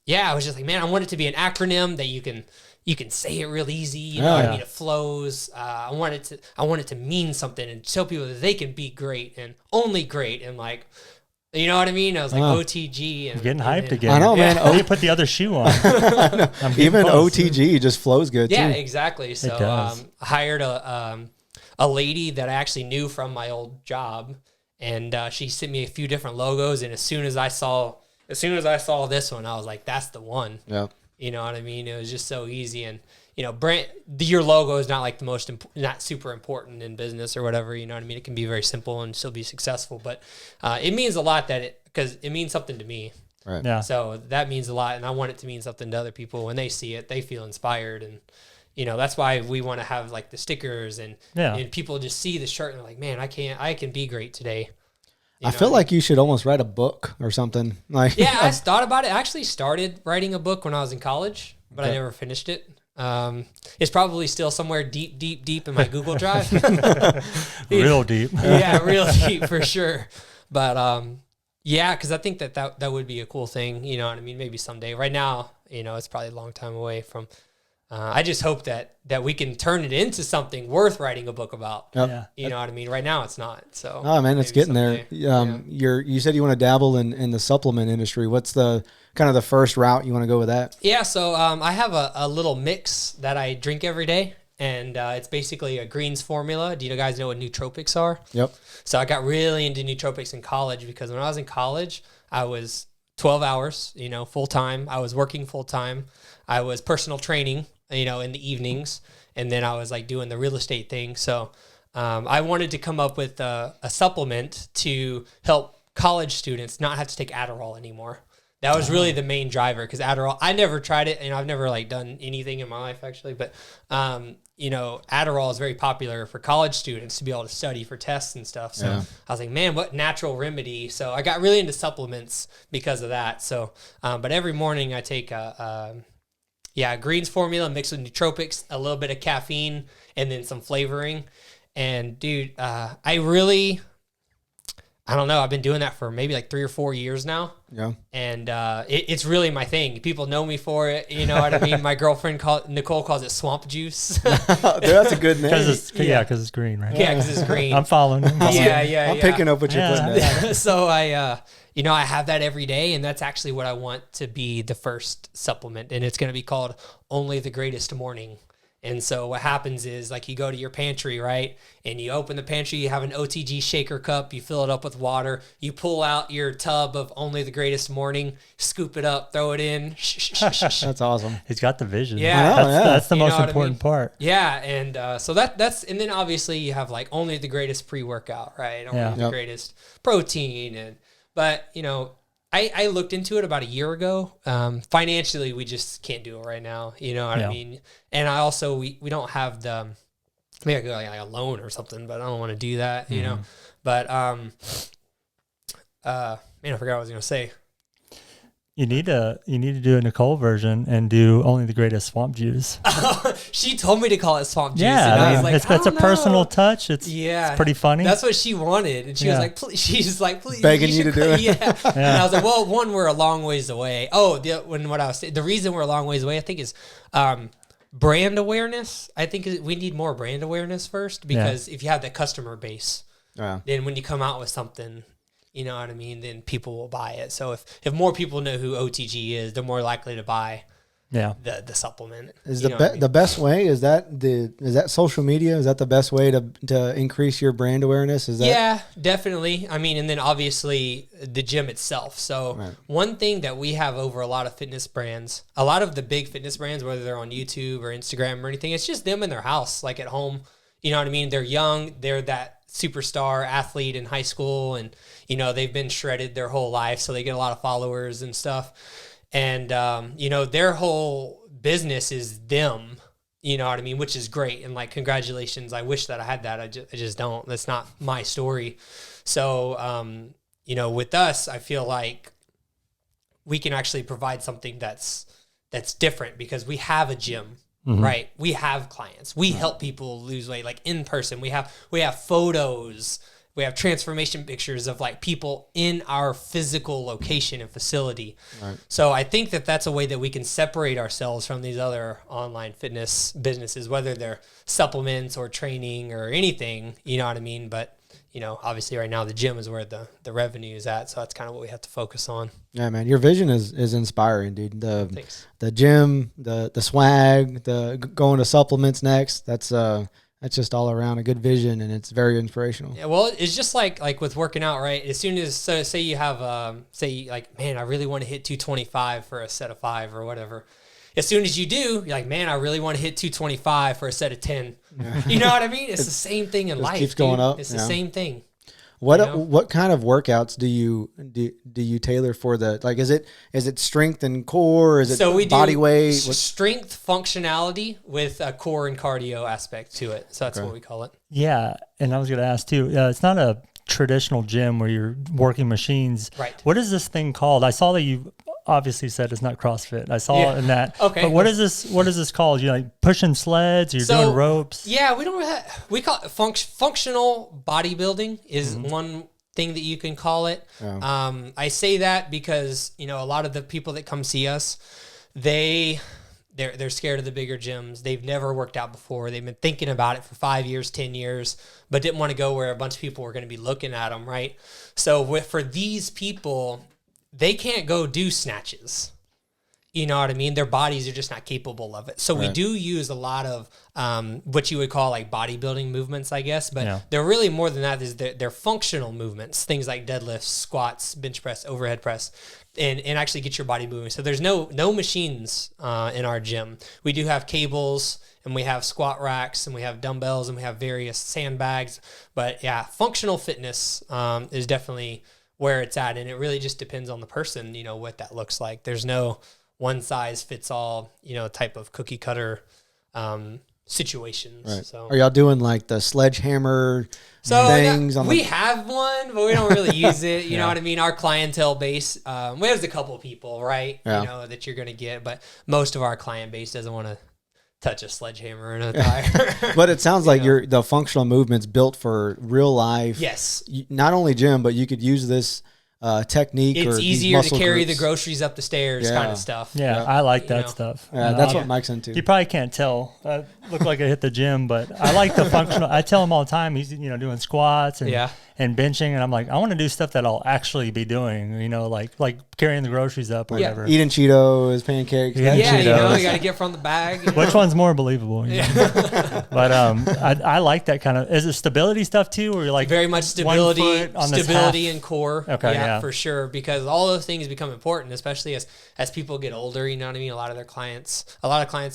yeah, I was just like, man, I want it to be an acronym that you can say it real easy. You know what I mean? It flows. I want it to mean something and show people that they can be great and only great. And, like, you know what I mean? I was like, OTG. And, I'm getting hyped again. I know, man. Oh, you put the other shoe on. Even OTG just flows good too. Yeah, exactly. So I hired a lady that I actually knew from my old job, and she sent me a few different logos. And as soon as I saw this one, I was like, that's the one. Yeah. You know what I mean? It was just so easy. And, you know, your logo is not like not super important in business or whatever. You know what I mean? It can be very simple and still be successful, but it means a lot because it means something to me. Right. Yeah. So that means a lot. And I want it to mean something to other people. When they see it, they feel inspired. And, you know, that's why we want to have, like, the stickers and people just see the shirt and they're like, man, I can be great today. I feel like you should almost write a book or something. Like, yeah, I thought about it. I actually started writing a book when I was in college, but I never finished it. It's probably still somewhere deep in my Google Drive. Real deep. Yeah, real deep for sure. But yeah, because I think that would be a cool thing. You know what I mean? Maybe someday. Right now, you know, it's probably a long time away from I just hope that we can turn it into something worth writing a book about. Yep. Yeah. You know what I mean? Right now it's not. So Oh man, it's maybe getting there. someday. You said you want to dabble in the supplement industry. What's the kind of the first route you want to go with that? Yeah, so I have a little mix that I drink every day, and it's basically a greens formula. Do you guys know what nootropics are? Yep. So I got really into nootropics in college because when I was in college, I was 12 hours, full time. I was working full time. I was personal training, in the evenings, and then I was like doing the real estate thing. So I wanted to come up with a supplement to help college students not have to take Adderall anymore. That was really the main driver, because Adderall, I never tried it, and I've never like done anything in my life actually, but Adderall is very popular for college students to be able to study for tests and stuff. So I was like, man, what natural remedy. So I got really into supplements because of that. So, but every morning I take a greens formula mixed with nootropics, a little bit of caffeine, and then some flavoring. And dude, I don't know. I've been doing that for maybe like 3 or 4 years now. Yeah. And it's really my thing. People know me for it. You know what I mean? My girlfriend, Nicole, calls it swamp juice. Dude, that's a good name. Because it's green, right? Yeah, because it's green. I'm following. Yeah. I'm picking up what you're putting down. So I have that every day, and that's actually what I want to be the first supplement. And it's going to be called Only the Greatest Morning. And so what happens is, like, you go to your pantry, right? And you open the pantry, you have an OTG shaker cup, you fill it up with water, you pull out your tub of Only the Greatest Morning, scoop it up, throw it in. That's awesome. He's got the vision. Yeah. That's the most important part. Yeah. And so that's, and then obviously you have like Only the Greatest pre-workout, right? Only the greatest protein. But, I looked into it about a year ago. Financially, we just can't do it right now. You know what I mean? And I also, we don't have maybe I could go like a loan or something, but I don't want to do that, But, man, I forgot what I was going to say. You need to do a Nicole version and do Only the Greatest swamp juice. She told me to call it swamp juice. Yeah, and I was like, that's a personal touch. It's pretty funny. That's what she wanted, and she was like, please, begging you to do it. Yeah. And I was like, well, one, we're a long ways away. Oh, the reason we're a long ways away, I think, is brand awareness. I think we need more brand awareness first, because if you have that customer base, then when you come out with something, you know what I mean, then people will buy it. So if more people know who OTG is, they're more likely to buy the supplement. Is the best way, is that social media? Is that the best way to increase your brand awareness? Yeah, definitely. I mean, and then obviously the gym itself. So one thing that we have over a lot of fitness brands, a lot of the big fitness brands, whether they're on YouTube or Instagram or anything, it's just them in their house, like at home. You know what I mean? They're young. They're that superstar athlete in high school, and they've been shredded their whole life, so they get a lot of followers and stuff. And their whole business is them. You know what I mean? Which is great. And like, congratulations. I wish that I had that. I just don't. That's not my story. So with us, I feel like we can actually provide something that's different, because we have a gym. Mm-hmm. Right. We have clients. We help people lose weight, like in person. We have photos. We have transformation pictures of like people in our physical location and facility. Right. So I think that's a way that we can separate ourselves from these other online fitness businesses, whether they're supplements or training or anything, you know what I mean? But obviously right now the gym is where the revenue is at. So that's kind of what we have to focus on. Yeah, man. Your vision is inspiring, dude. The gym, the swag, the going to supplements next. That's just all around a good vision, and it's very inspirational. Yeah. Well, it's just like with working out, right? As soon as, say you have, man, I really want to hit 225 for a set of 5 or whatever. As soon as you do, you're like, man, I really want to hit 225 for a set of 10. Yeah. You know what I mean? It's the same thing in life. Keeps going up. It's the same thing. What kind of workouts do you tailor for the, like, is it strength and core? Is it body weight? Strength functionality with a core and cardio aspect to it. So that's what we call it. Yeah. And I was going to ask too, it's not a traditional gym where you're working machines. Right. What is this thing called? I saw that you obviously said it's not CrossFit. I saw it in that. Okay. But what is this called? You like pushing sleds? You're doing ropes? Yeah, we call it functional bodybuilding is one thing that you can call it. I say that because, a lot of the people that come see us, they They're scared of the bigger gyms. They've never worked out before. They've been thinking about it for 5 years, 10 years, but didn't want to go where a bunch of people were going to be looking at them, right? So for these people, they can't go do snatches. You know what I mean? Their bodies are just not capable of it. So we do use a lot of what you would call like bodybuilding movements, I guess, but they're really more than that. They're functional movements, things like deadlifts, squats, bench press, overhead press, and actually get your body moving. So there's no machines in our gym. We do have cables, and we have squat racks, and we have dumbbells, and we have various sandbags. But yeah, functional fitness is definitely where it's at, and it really just depends on the person, you know, what that looks like. There's no one size fits all, you know, type of cookie cutter situations. Right. So are y'all doing like the sledgehammer things? We have one, but we don't really use it. You know what I mean? Our clientele base, we have a couple people, right? You know, that you're going to get, but most of our client base doesn't want to touch a sledgehammer in a tire. But it sounds like the functional movement's built for real life. Yes. Not only gym, but you could use this technique. It's or easier to carry groups. the groceries up the stairs, kind of stuff. Yeah, I like that stuff. Yeah, that's what Mike's into. You probably can't tell. I look like I hit the gym, but I like the functional. I tell him all the time, he's doing squats and benching, and I'm like, I want to do stuff that I'll actually be doing. You know, like carrying the groceries up or whatever. Eating Cheetos, pancakes. You got to get from the bag. Which one's more believable? You know? But I like that kind of. Is it stability stuff too, or you're like very much stability and core? Okay, yeah, for sure. Because all those things become important, especially as people get older. You know what I mean? A lot of clients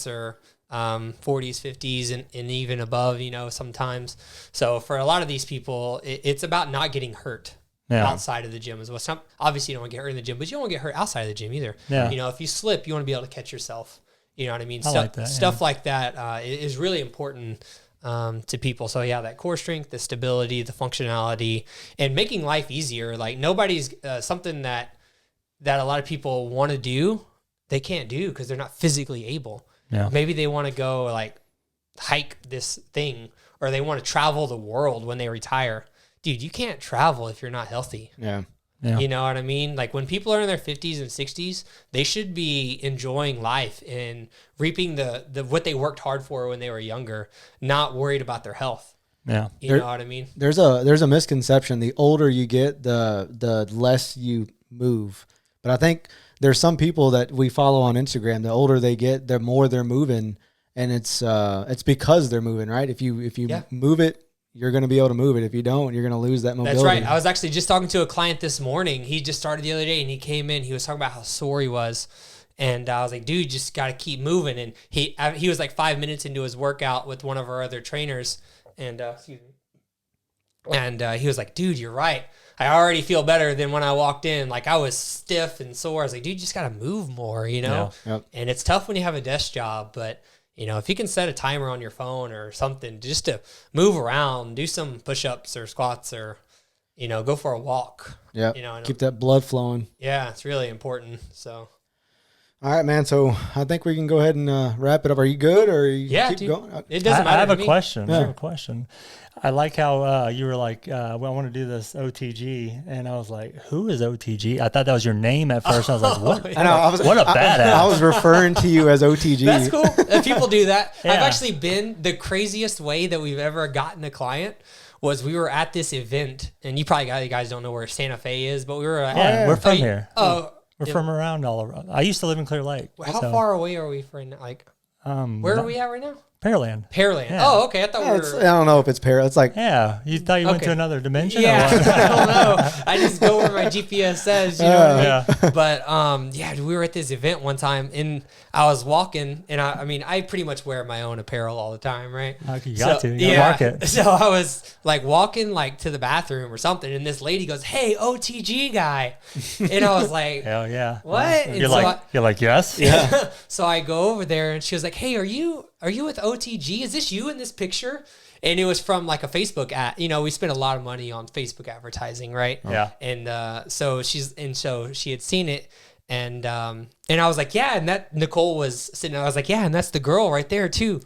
are 40s, 50s, and even above. You know, sometimes. So for a lot of these people, it's about not getting hurt. Outside of the gym as well. Obviously, you don't want to get hurt in the gym, but you don't want to get hurt outside of the gym either. Yeah. You know, if you slip, you want to be able to catch yourself. You know what I mean? Stuff like that is really important to people. So yeah, that core strength, the stability, the functionality, and making life easier. Like nobody's something that a lot of people want to do, they can't do because they're not physically able. Yeah. Maybe they want to go like hike this thing, or they want to travel the world when they retire. Dude, you can't travel if you're not healthy. Yeah. You know what I mean? Like when people are in their 50s and 60s, they should be enjoying life and reaping the what they worked hard for when they were younger, not worried about their health. Yeah. You know what I mean? There's a misconception. The older you get, the less you move. But I think there's some people that we follow on Instagram, the older they get, the more they're moving, and it's because they're moving, right? If you move it, you're going to be able to move it. If you don't, you're going to lose that mobility. That's right. I was actually just talking to a client this morning. He just started the other day, and he came in. He was talking about how sore he was. And I was like, dude, you just got to keep moving. And he was like 5 minutes into his workout with one of our other trainers. And he was like, dude, you're right. I already feel better than when I walked in. Like I was stiff and sore. I was like, dude, you just got to move more, you know? Yeah. Yep. And it's tough when you have a desk job, but you know, if you can set a timer on your phone or something just to move around, do some push-ups or squats or, you know, go for a walk. Yeah. You know, keep that blood flowing. Yeah, it's really important. So. All right, man. So I think we can go ahead and wrap it up. Are you good, or keep going? It doesn't matter. I have a question. Yeah. I have a question. I like how you were like, well, I want to do this OTG, and I was like, who is OTG? I thought that was your name at first. I was like, what? I know. What a badass. I was referring to you as OTG. That's cool. People do that. Yeah. I've actually been the craziest way that we've ever gotten a client. Was we were at this event, and you guys don't know where Santa Fe is, but we were at. We're from here. We're from around all around. I used to live in Clear Lake. How far away are we from, like, where are we at right now? Pearland. Yeah. Oh, okay. I thought we were. I don't know if it's Pearland. It's like. Yeah. You thought you went to another dimension? Yeah. I don't know. I just go where my GPS says, you know what I mean? But, we were at this event one time, and I was walking, and I pretty much wear my own apparel all the time, right? You got to walk it. So I was like walking like to the bathroom or something, and this lady goes, "Hey, OTG guy," and I was like, "Hell yeah, what?" You're like, yes, yeah. So I go over there, and she was like, "Hey, are you with OTG? Is this you in this picture?" And it was from like a Facebook ad. You know, we spent a lot of money on Facebook advertising, right? Yeah. And so she had seen it. And I was like, yeah, and that Nicole was sitting there. I was like, yeah, and that's the girl right there too.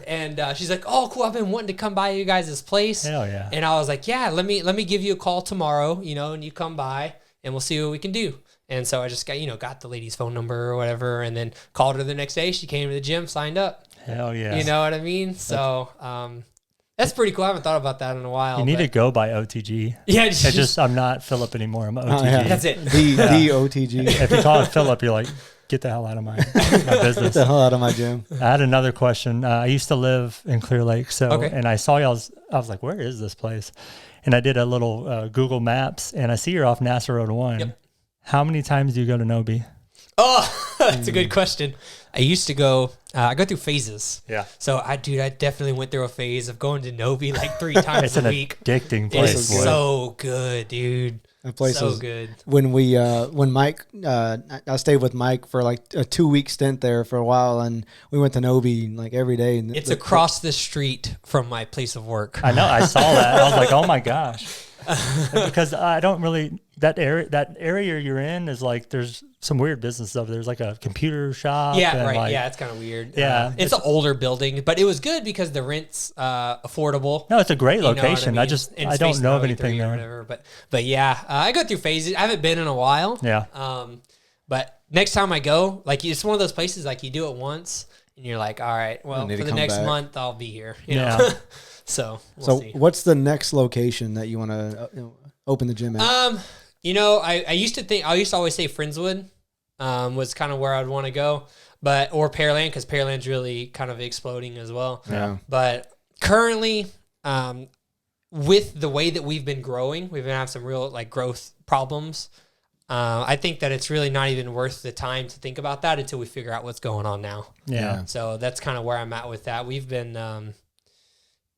And she's like, oh, cool. I've been wanting to come by you guys' place. Hell yeah. And I was like, yeah, let me give you a call tomorrow, you know, and you come by and we'll see what we can do. And so I just got the lady's phone number or whatever, and then called her the next day. She came to the gym, signed up. Hell yeah. You know what I mean? So that's pretty cool. I haven't thought about that in a while. You need to go by OTG. Yeah, I'm not Philip anymore. I'm OTG. Yeah. That's it. The OTG. If you call it Philip, you're like, get the hell out of my business. Get the hell out of my gym. I had another question. I used to live in Clear Lake, and I saw y'all's. I was like, where is this place? And I did a little Google Maps, and I see you're off NASA Road 1. Yep. How many times do you go to Nobi? Oh, that's a good question. I used to go. I go through phases. Yeah. So I definitely went through a phase of going to Nobi like 3 times a week. It's an addicting place. It's so good, dude. That place so is good. When Mike, I stayed with Mike for like a 2-week stint there for a while, and we went to Nobi like every day. And it's across the street from my place of work. I know. I saw that. I was like, oh my gosh. Because I don't really that area you're in is like there's some weird business stuff. There's like a computer shop. Yeah, right. Like, yeah, it's kind of weird. Yeah, it's an older building, but it was good because the rent's affordable. No, it's a great location. I I don't know of anything there. Whatever, but yeah, I go through phases. I haven't been in a while. Yeah. But next time I go, like it's one of those places like you do it once and you're like, all right, well for the next month I'll be here. You know? So we'll see. What's the next location that you want to open the gym at? I used to always say Friendswood was kind of where I'd want to go, or Pearland, because Pearland's really kind of exploding as well. Yeah. But currently, with the way that we've been growing, we've been having some real like growth problems. I think that it's really not even worth the time to think about that until we figure out what's going on now. Yeah. So that's kind of where I'm at with that. We've been,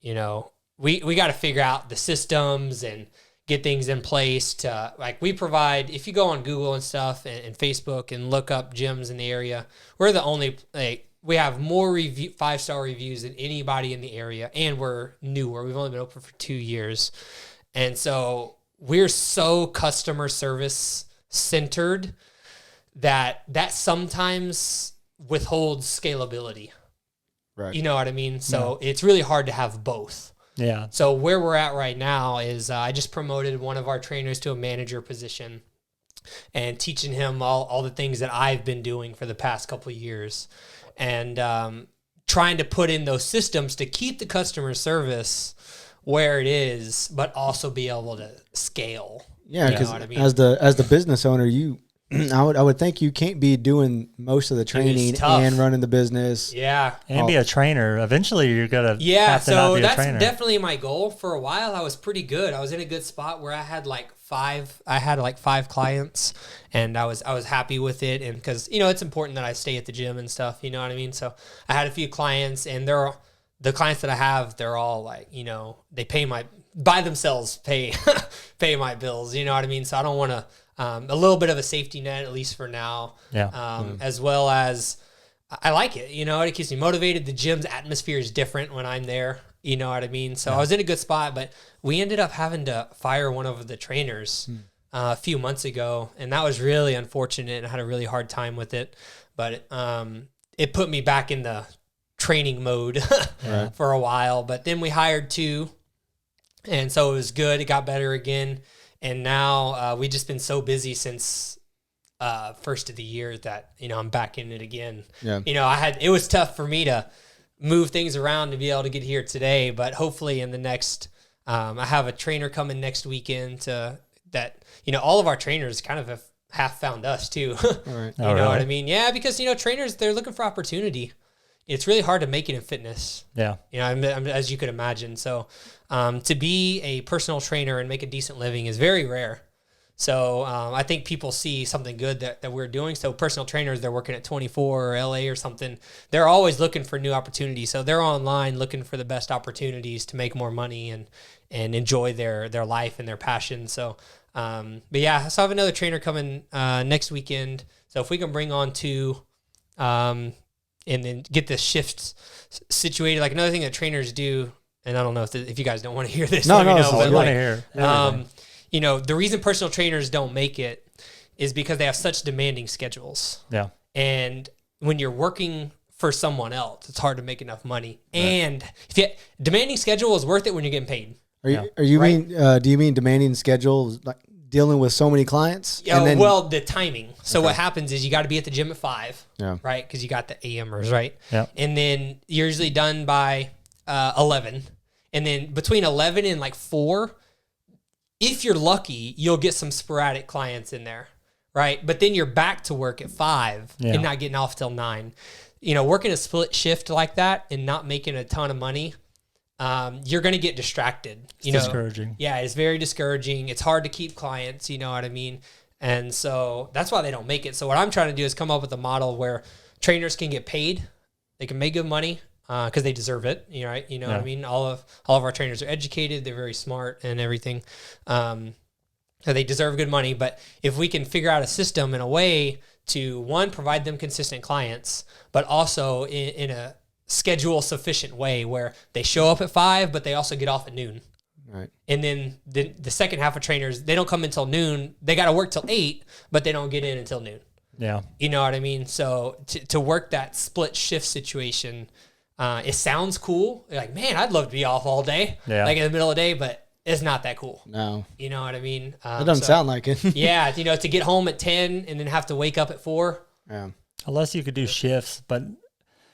we got to figure out the systems and get things in place to like we provide. If you go on Google and stuff and Facebook and look up gyms in the area, we're the only we have more 5-star reviews than anybody in the area, and we're newer. We've only been open for 2 years, and so we're so customer service centered that sometimes withholds scalability. Right. You know what I mean? So it's really hard to have both. Yeah. So where we're at right now is I just promoted one of our trainers to a manager position and teaching him all the things that I've been doing for the past couple of years, and trying to put in those systems to keep the customer service where it is, but also be able to scale. Yeah, because as the business owner, I would think you can't be doing most of the training and running the business. Yeah. And be a trainer. Eventually you're going to have to not be a trainer. That's definitely my goal. For a while I was pretty good. I was in a good spot where I had like 5 clients, and I was happy with it. And cause it's important that I stay at the gym and stuff, you know what I mean? So I had a few clients, and the clients that I have, they're all like, they pay by themselves pay my bills, you know what I mean? So I don't want to, a little bit of a safety net, at least for now. Yeah. As well as I like it, it keeps me motivated. The gym's atmosphere is different when I'm there. You know what I mean? So I was in a good spot, but we ended up having to fire one of the trainers a few months ago, and that was really unfortunate, and I had a really hard time with it. But it put me back in the training mode for a while. But then we hired 2, and so it was good. It got better again. And now we just been so busy since first of the year that, I'm back in it again. Yeah. It was tough for me to move things around to be able to get here today, but hopefully in the next, I have a trainer coming next weekend all of our trainers kind of have found us too. Right. You know what I mean? Yeah, because, trainers, they're looking for opportunity. It's really hard to make it in fitness. Yeah. As you could imagine. So to be a personal trainer and make a decent living is very rare. So I think people see something good that we're doing. So personal trainers, they're working at 24 or LA or something. They're always looking for new opportunities. So they're online looking for the best opportunities to make more money and enjoy their life and their passion. So, but yeah, so I have another trainer coming next weekend. So if we can bring on 2, and then get the shifts situated. Like another thing that trainers do, and I don't know if you guys don't want to hear this. No, I want to hear. The reason personal trainers don't make it is because they have such demanding schedules. Yeah. And when you're working for someone else, it's hard to make enough money. Right. And demanding schedule is worth it when you're getting paid. Do you mean demanding schedules like dealing with so many clients? Yeah, And then, well, the timing. So what happens is you got to be at the gym at 5, Yeah. right? Because you got the AMers, right? Yeah. And then you're usually done by 11. And then between 11 and like 4, if you're lucky, you'll get some sporadic clients in there, right? But then you're back to work at 5 and not getting off till 9. You know, working a split shift like that and not making a ton of money, you're going to get distracted. It's discouraging. Yeah, it's very discouraging. It's hard to keep clients, you know what I mean? And so that's why they don't make it. So what I'm trying to do is come up with a model where trainers can get paid. They can make good money because they deserve it. You know, right? You know what I mean? All of our trainers are educated. They're very smart and everything. So they deserve good money. But if we can figure out a system and a way to, one, provide them consistent clients, but also in a schedule sufficient way where they show up at 5, but they also get off at noon. Right. And then the second half of trainers, they don't come until noon. They got to work till 8, but they don't get in until noon. Yeah. You know what I mean? So to work that split shift situation, it sounds cool. You're like, man, I'd love to be off all day, like in the middle of the day, but it's not that cool. No. You know what I mean? It doesn't sound like it. Yeah. You know, to get home at 10 and then have to wake up at 4. Yeah. Unless you could do shifts, but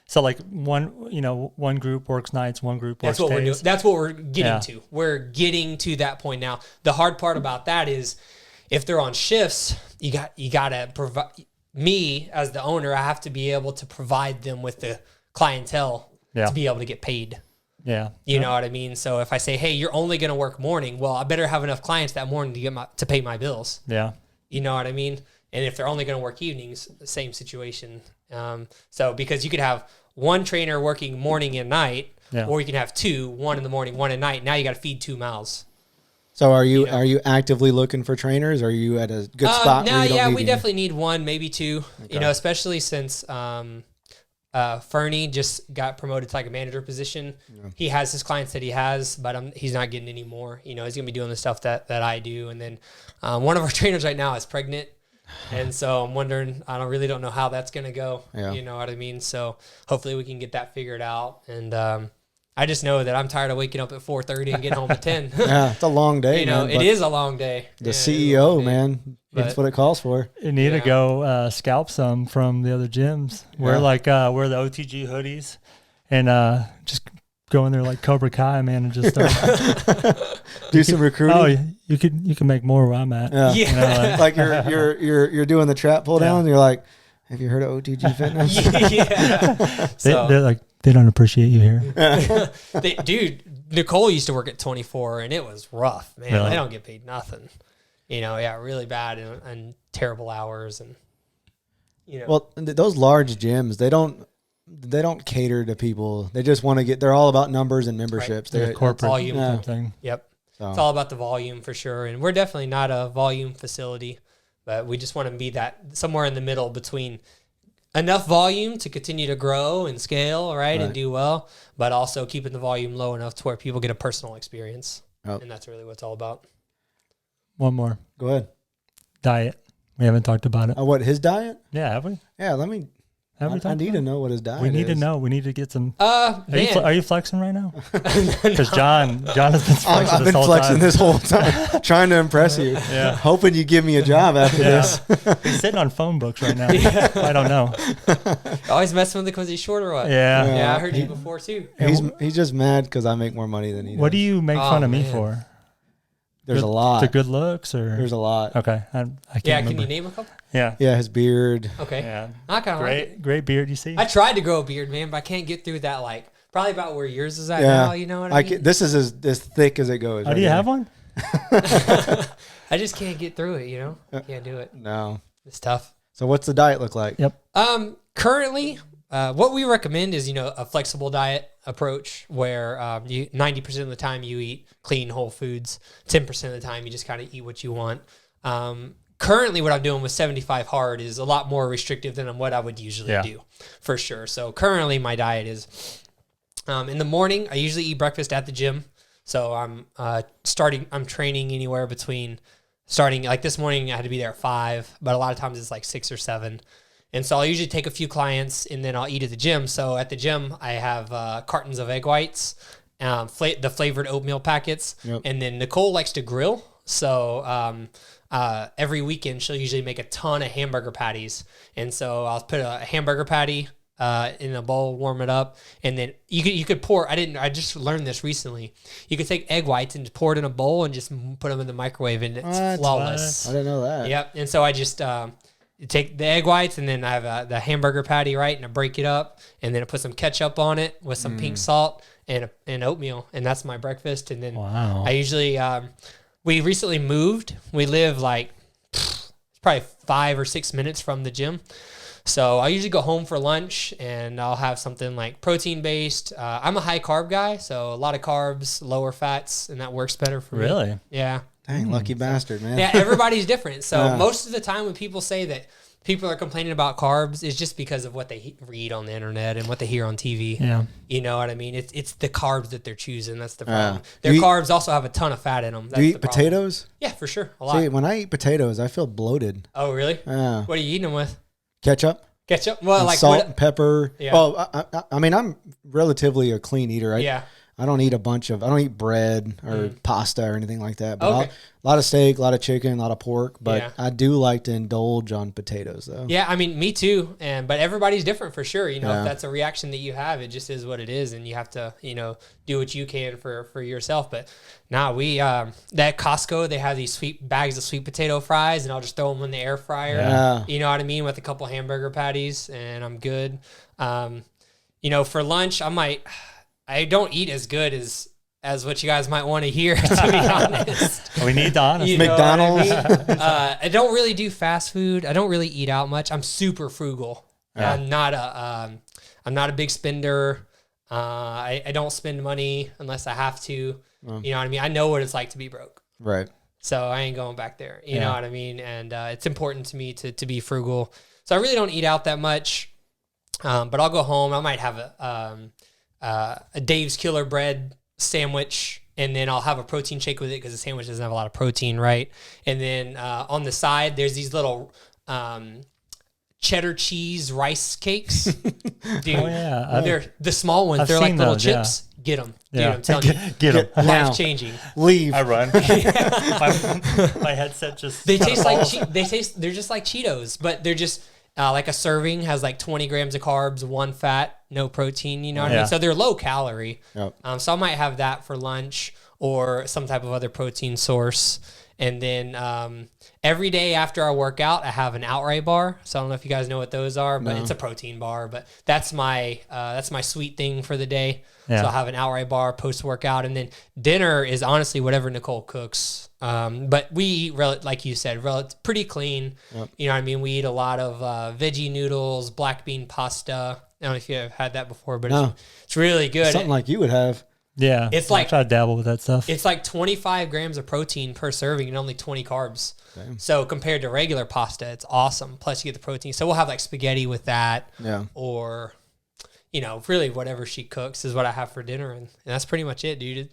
so like one group works nights, one groupe works That's what days. we're doing. That's what we're getting to. We're getting to that point now. The hard part about that is if they're on shifts, you got to provide, me as the owner, I have to be able to provide them with the clientele to be able to get paid. Yeah. You know what I mean? So if I say, hey, you're only going to work morning, well, I better have enough clients that morning to get to pay my bills. Yeah. You know what I mean? And if they're only going to work evenings, same situation. So because you could have one trainer working morning and night, or you can have 2, one in the morning, one at night. Now you got to feed 2 mouths. So are you actively looking for trainers? Or are you at a good spot? No, we definitely need 1, maybe 2. Okay. You know, especially since Fernie just got promoted to like a manager position. Yeah. He has his clients that he has, but he's not getting any more. You know, he's gonna be doing the stuff that I do. And then one of our trainers right now is pregnant. And so I'm wondering, I really don't know how that's going to go. Yeah. You know what I mean? So hopefully we can get that figured out. And I just know that I'm tired of waking up at 4:30 and getting home at 10. Yeah, it's a long day. You know, man, it is a long day. The CEO, man, that's what it calls for. You need to go scalp some from the other gyms. Wear wear the OTG hoodies and just go in there like Cobra Kai, man, and just do some recruiting. Oh, you can make more where I'm at. Yeah, you know, like you're doing the trap pull down. And you're like, have you heard of OTG Fitness? They're like, they don't appreciate you here. Dude, Nicole used to work at 24, and it was rough, man. Really? They don't get paid nothing. You know, really bad and terrible hours, and you know. Well, those large gyms, they don't cater to people. They just want to get. They're all about numbers and memberships. Right. They're corporate volume thing. Yep. So. It's all about the volume for sure, and we're definitely not a volume facility, but we just want to be that somewhere in the middle between enough volume to continue to grow and scale, right, and do well, but also keeping the volume low enough to where people get a personal experience, and that's really what it's all about. One more. Go ahead. Diet. We haven't talked about it. What, his diet? Yeah, have we? Yeah, let me. I need to know what his diet is. We need to know. We need to get some. Man. Are you flexing right now? Because John has been flexing I've been flexing this whole time, trying to impress you. Yeah. Hoping you give me a job after this. He's sitting on phone books right now. Yeah. I don't know. Always messing with it because he's short or what? Yeah. Yeah, I heard you before too. He's just mad because I make more money than he does. What do you make fun of me for? There's a lot. The good looks, or there's a lot. Okay, I can't remember. Can you name a couple? Yeah, his beard. Okay, yeah, I kind of like it. Great beard. You see, I tried to grow a beard, man, but I can't get through that. Like probably about where yours is at now. You know what I mean? This is as thick as it goes. Oh, do you have one? I just can't get through it. You know, can't do it. No, it's tough. So what's the diet look like? Yep. Currently, what we recommend is a flexible diet approach where 90% of the time you eat clean whole foods, 10% of the time you just kind of eat what you want. Currently, what I'm doing with 75 hard is a lot more restrictive than what I would usually do, for sure. So currently, my diet is in the morning. I usually eat breakfast at the gym. So I'm training anywhere between starting like this morning. I had to be there at 5, but a lot of times it's like 6 or 7. And so I'll usually take a few clients and then I'll eat at the gym. So at the gym, I have cartons of egg whites, the flavored oatmeal packets. Yep. And then Nicole likes to grill. So every weekend she'll usually make a ton of hamburger patties. And so I'll put a hamburger patty in a bowl, warm it up, and then you could pour. I just learned this recently. You could take egg whites and pour it in a bowl and just put them in the microwave, and it's flawless. I didn't know that. Yep. And so I just take the egg whites, and then I have the hamburger patty, right, and I break it up, and then I put some ketchup on it with some pink salt and oatmeal, and that's my breakfast. And then I usually we recently moved. We live like it's probably 5 or 6 minutes from the gym. So I usually go home for lunch, and I'll have something like protein-based. I'm a high-carb guy, so a lot of carbs, lower fats, and that works better for me. Really? Yeah. Dang, lucky bastard, man. Yeah, everybody's different. So most of the time when people say that people are complaining about carbs, it's just because of what they read on the internet and what they hear on TV. Yeah. You know what I mean? It's the carbs that they're choosing. That's the problem. Their carbs also have a ton of fat in them. That's Do you the eat problem. potatoes? Yeah, for sure. A lot. See, when I eat potatoes, I feel bloated. Oh, really? Yeah. What are you eating them with? Ketchup? Ketchup? Well, And like salt what? and pepper. Yeah. Well, I mean, I'm relatively a clean eater. Yeah. I don't eat I don't eat bread or pasta or anything like that. But Okay. a lot of steak, a lot of chicken, a lot of pork. But Yeah. I do like to indulge on potatoes, though. Yeah, I mean, me too. But everybody's different for sure. You know, Yeah. if that's a reaction that you have, it just is what it is, and you have to, do what you can for yourself. But we that Costco, they have these sweet bags of sweet potato fries, and I'll just throw them in the air fryer. Yeah. You know what I mean, with a couple hamburger patties, and I'm good. For lunch, I don't eat as good as what you guys might want to hear, to be honest. We need the honesty. You know McDonald's. what I mean? I don't really do fast food. I don't really eat out much. I'm super frugal. Yeah. I'm not a big spender. I don't spend money unless I have to. You know what I mean? I know what it's like to be broke. Right. So I ain't going back there. You know what I mean? And it's important to me to be frugal. So I really don't eat out that much. But I'll go home. I might have a Dave's Killer Bread sandwich, and then I'll have a protein shake with it because the sandwich doesn't have a lot of protein, right? And then on the side, there's these little cheddar cheese rice cakes. Dude, they're the small ones. They're like little those, chips. Get them. Dude, Yeah. I'm telling you. Get them. Now. Life changing. Leave. I run. my headset just. They taste like they're just like Cheetos, but they're just like a serving has like 20 grams of carbs, 1 fat, no protein. You know what I mean? So they're low calorie. Yep. So I might have that for lunch or some type of other protein source. And then every day after I work out, I have an outright bar. So I don't know if you guys know what those are, but it's a protein bar. But that's my sweet thing for the day. Yeah. So I'll have an outright bar post workout, and then dinner is honestly whatever Nicole cooks. But we eat like you said, pretty clean. Yep. You know what I mean? We eat a lot of veggie noodles, black bean pasta. I don't know if you have had that before, but it's really good. Something like you would have. Yeah. It's I like- try to dabble with that stuff. It's like 25 grams of protein per serving and only 20 carbs. Damn. So compared to regular pasta, it's awesome. Plus you get the protein. So we'll have like spaghetti with that. Yeah. Or, really whatever she cooks is what I have for dinner. And that's pretty much it, dude.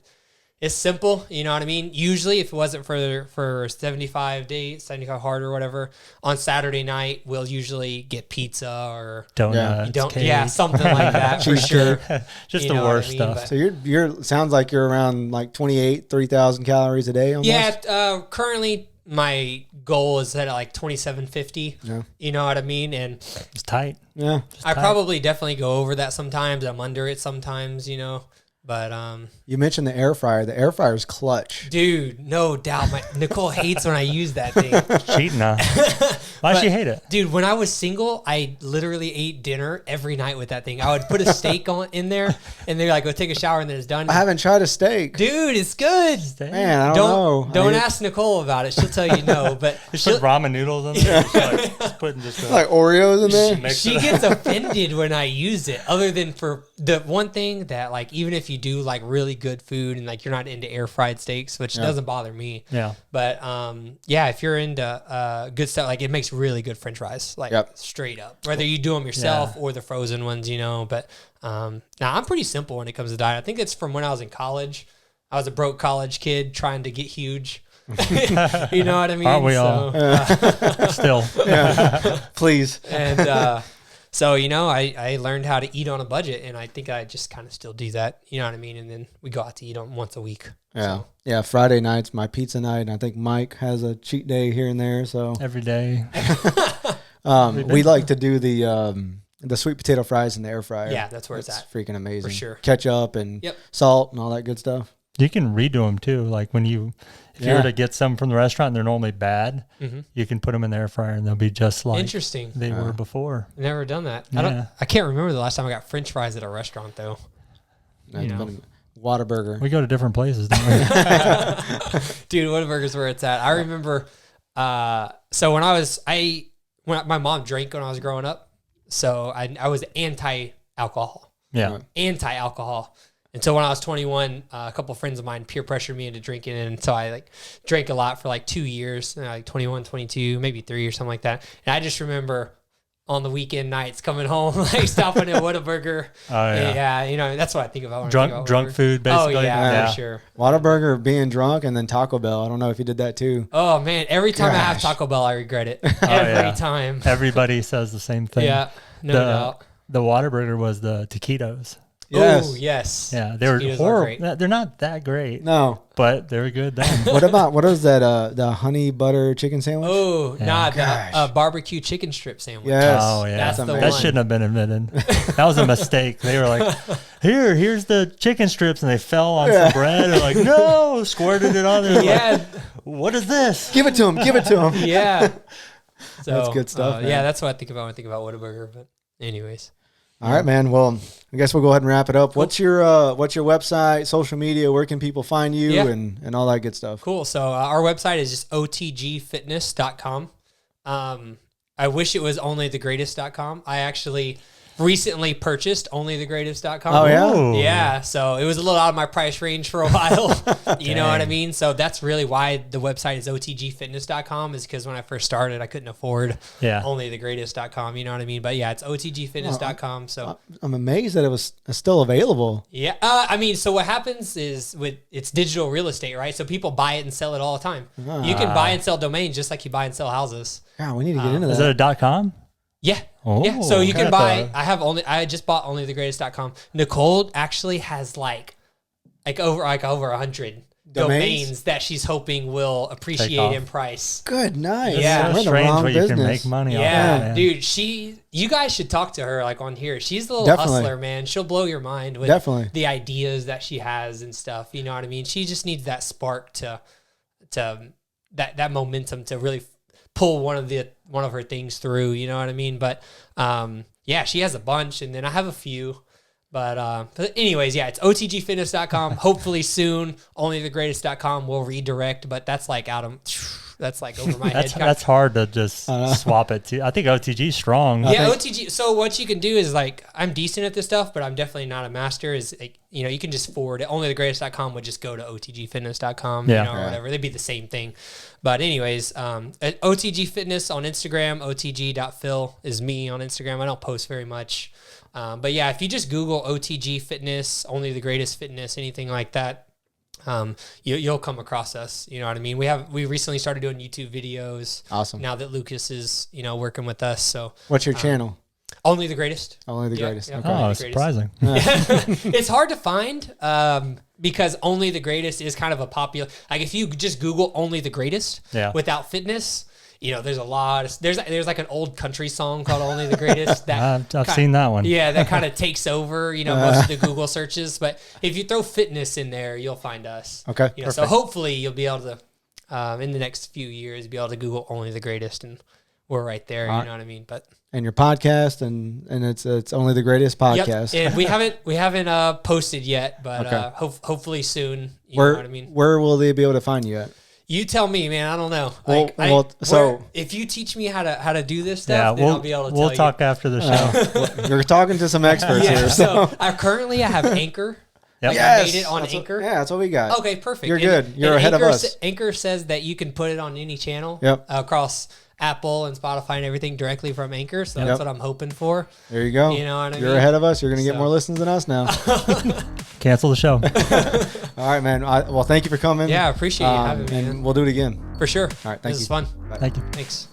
It's simple. You know what I mean? Usually if it wasn't for 75 hard or whatever, on Saturday night, we'll usually get pizza or Donuts. Cake. something like that for sure. Just You the know what I worst mean? stuff. But- So you're sounds like you're around like 3,000 calories a day almost. Yeah, currently my goal is at like 2750. Yeah. You know what I mean? And It's tight. Yeah. I probably definitely go over that sometimes. I'm under it sometimes, But You mentioned the air fryer. The air fryer is clutch. dude, no doubt Nicole hates when I use that thing. Cheating, huh? Why'd she hate it? Dude, when I was single, I literally ate dinner every night with that thing. I would put a steak in there, and they're like, go take a shower, and then it's done. I haven't tried a steak. Dude, it's good. Man, I don't know. Don't ask Nicole about it. She'll tell you no. But Just put ramen noodles in there. Just putting just Like Oreos in there. mix she it gets offended when I use it, other than for the one thing that, like, even if you do like really good food and like you're not into air fried steaks, which doesn't bother me. Yeah. But if you're into good stuff, like it makes really good French fries, like straight up. Whether you do them yourself or the frozen ones, But now I'm pretty simple when it comes to diet. I think it's from when I was in college. I was a broke college kid trying to get huge. You know what I mean? Aren't we all? Still. Please. And So, I learned how to eat on a budget, and I think I just kind of still do that. You know what I mean? And then we go out to eat on once a week. Yeah. So. Yeah. Friday night's my pizza night. And I think Mike has a cheat day here and there. So Every day. we like to do the sweet potato fries in the air fryer. Yeah, that's where it's at. Freaking amazing. For sure. Ketchup and salt and all that good stuff. You can redo them too. Like if you were to get some from the restaurant and they're normally bad, you can put them in the air fryer and they'll be just like they were before. Never done that. Yeah. I can't remember the last time I got French fries at a restaurant though. Whataburger. We go to different places, don't we? Dude, Whataburger's where it's at. I remember. So when my mom drank when I was growing up, so I was anti-alcohol. Yeah. Anti-alcohol. And so when I was 21, a couple of friends of mine peer pressured me into drinking. And so I drank a lot for 2 years, 21, 22, maybe 3 or something like that. And I just remember on the weekend nights coming home, stopping at Whataburger. Oh, yeah. Yeah, that's what I think about when I think about drunk food, basically. Oh, yeah, for sure. Whataburger, being drunk, and then Taco Bell. I don't know if you did that too. Oh, man. Every time I have Taco Bell, I regret it. Every time. Everybody says the same thing. Yeah, no doubt. The Whataburger was the taquitos. Yes. Oh, yes. Yeah, they were horrible. They're not that great. No. But they were good then. What is that, the honey butter chicken sandwich? Oh, the barbecue chicken strip sandwich. Yes. Oh, yeah. That's the that one. shouldn't have been invented. That was a mistake. They were like, here's the chicken strips, and they fell on some bread. They're like, no, squirted it on there. Yeah. What is this? Give it to him. Give it to him. Yeah. So, that's good stuff. Yeah, that's what I think about when I think about Whataburger. But anyways. All right, man. Well, I guess we'll go ahead and wrap it up. Cool. What's your website, social media? Where can people find you and all that good stuff? Cool. So our website is just otgfitness.com. I wish it was onlythegreatest.com. I actually recently purchased onlythegreatest.com. Oh, yeah? Ooh. Yeah. So it was a little out of my price range for a while. You know what I mean? So that's really why the website is otgfitness.com, is because when I first started, I couldn't afford onlythegreatest.com. You know what I mean? But yeah, it's otgfitness.com. So I'm amazed that it was still available. Yeah. So what happens is it's digital real estate, right? So people buy it and sell it all the time. You can buy and sell domains just like you buy and sell houses. Yeah, we need to get into that. Is it a .com? Yeah. Oh, yeah. So you can buy, I just bought onlythegreatest.com. Nicole actually has over 100 domains that she's hoping will appreciate in price. Good night. Yeah. It's so strange where you can make money off that. Dude, you guys should talk to her on here. She's the little hustler, man. She'll blow your mind with the ideas that she has and stuff. You know what I mean? She just needs that spark to that momentum to really pull one of her things through, you know what I mean? But she has a bunch, and then I have a few. But anyways, it's otgfitness.com. Hopefully soon, onlythegreatest.com will redirect, but that's that's over my head. That's hard to just swap it to. I think OTG's strong. Yeah, OTG. So what you can do is I'm decent at this stuff, but I'm definitely not a master. Is you can just forward it. Onlythegreatest.com would just go to otgfitness.com, or whatever. They'd be the same thing. But anyways, at OTG Fitness on Instagram, otg.phil is me on Instagram. I don't post very much. But yeah, if you just Google OTG Fitness, Only the Greatest Fitness, anything like that, you'll come across us. You know what I mean? We recently started doing YouTube videos. Awesome. Now that Lucas is, working with us. So what's your channel? Only the Greatest. Only the Greatest. Yeah, okay. Oh, surprising. It's hard to find because Only the Greatest is kind of a popular. If you just Google Only the Greatest without fitness, there's a lot. There's an old country song called Only the Greatest. That I've seen that one. Yeah, that kind of takes over, most of the Google searches. But if you throw fitness in there, you'll find us. Okay. So hopefully you'll be able to, in the next few years, be able to Google Only the Greatest, and we're right there. You know what I mean? But and your podcast, and it's Only the Greatest podcast. Yep. And we haven't posted yet, but hopefully soon. You know what I mean? Where will they be able to find you at? You tell me, man. I don't know. If you teach me how to do this stuff, then I'll be able to tell you. We'll talk after the show. You're talking to some experts here. So I have Anchor. Yep. I made it on Anchor. That's what we got. Okay, perfect. You're good. You're ahead of us. Anchor says that you can put it on any channel across Apple and Spotify and everything directly from Anchor. So that's what I'm hoping for. There you go. You know what I mean? You're ahead of us. You're going to get more listens than us now. Cancel the show. All right, man. Well, thank you for coming. Yeah, I appreciate you having me. And we'll do it again. For sure. All right, thank you. This is fun. Bye. Thank you. Thanks.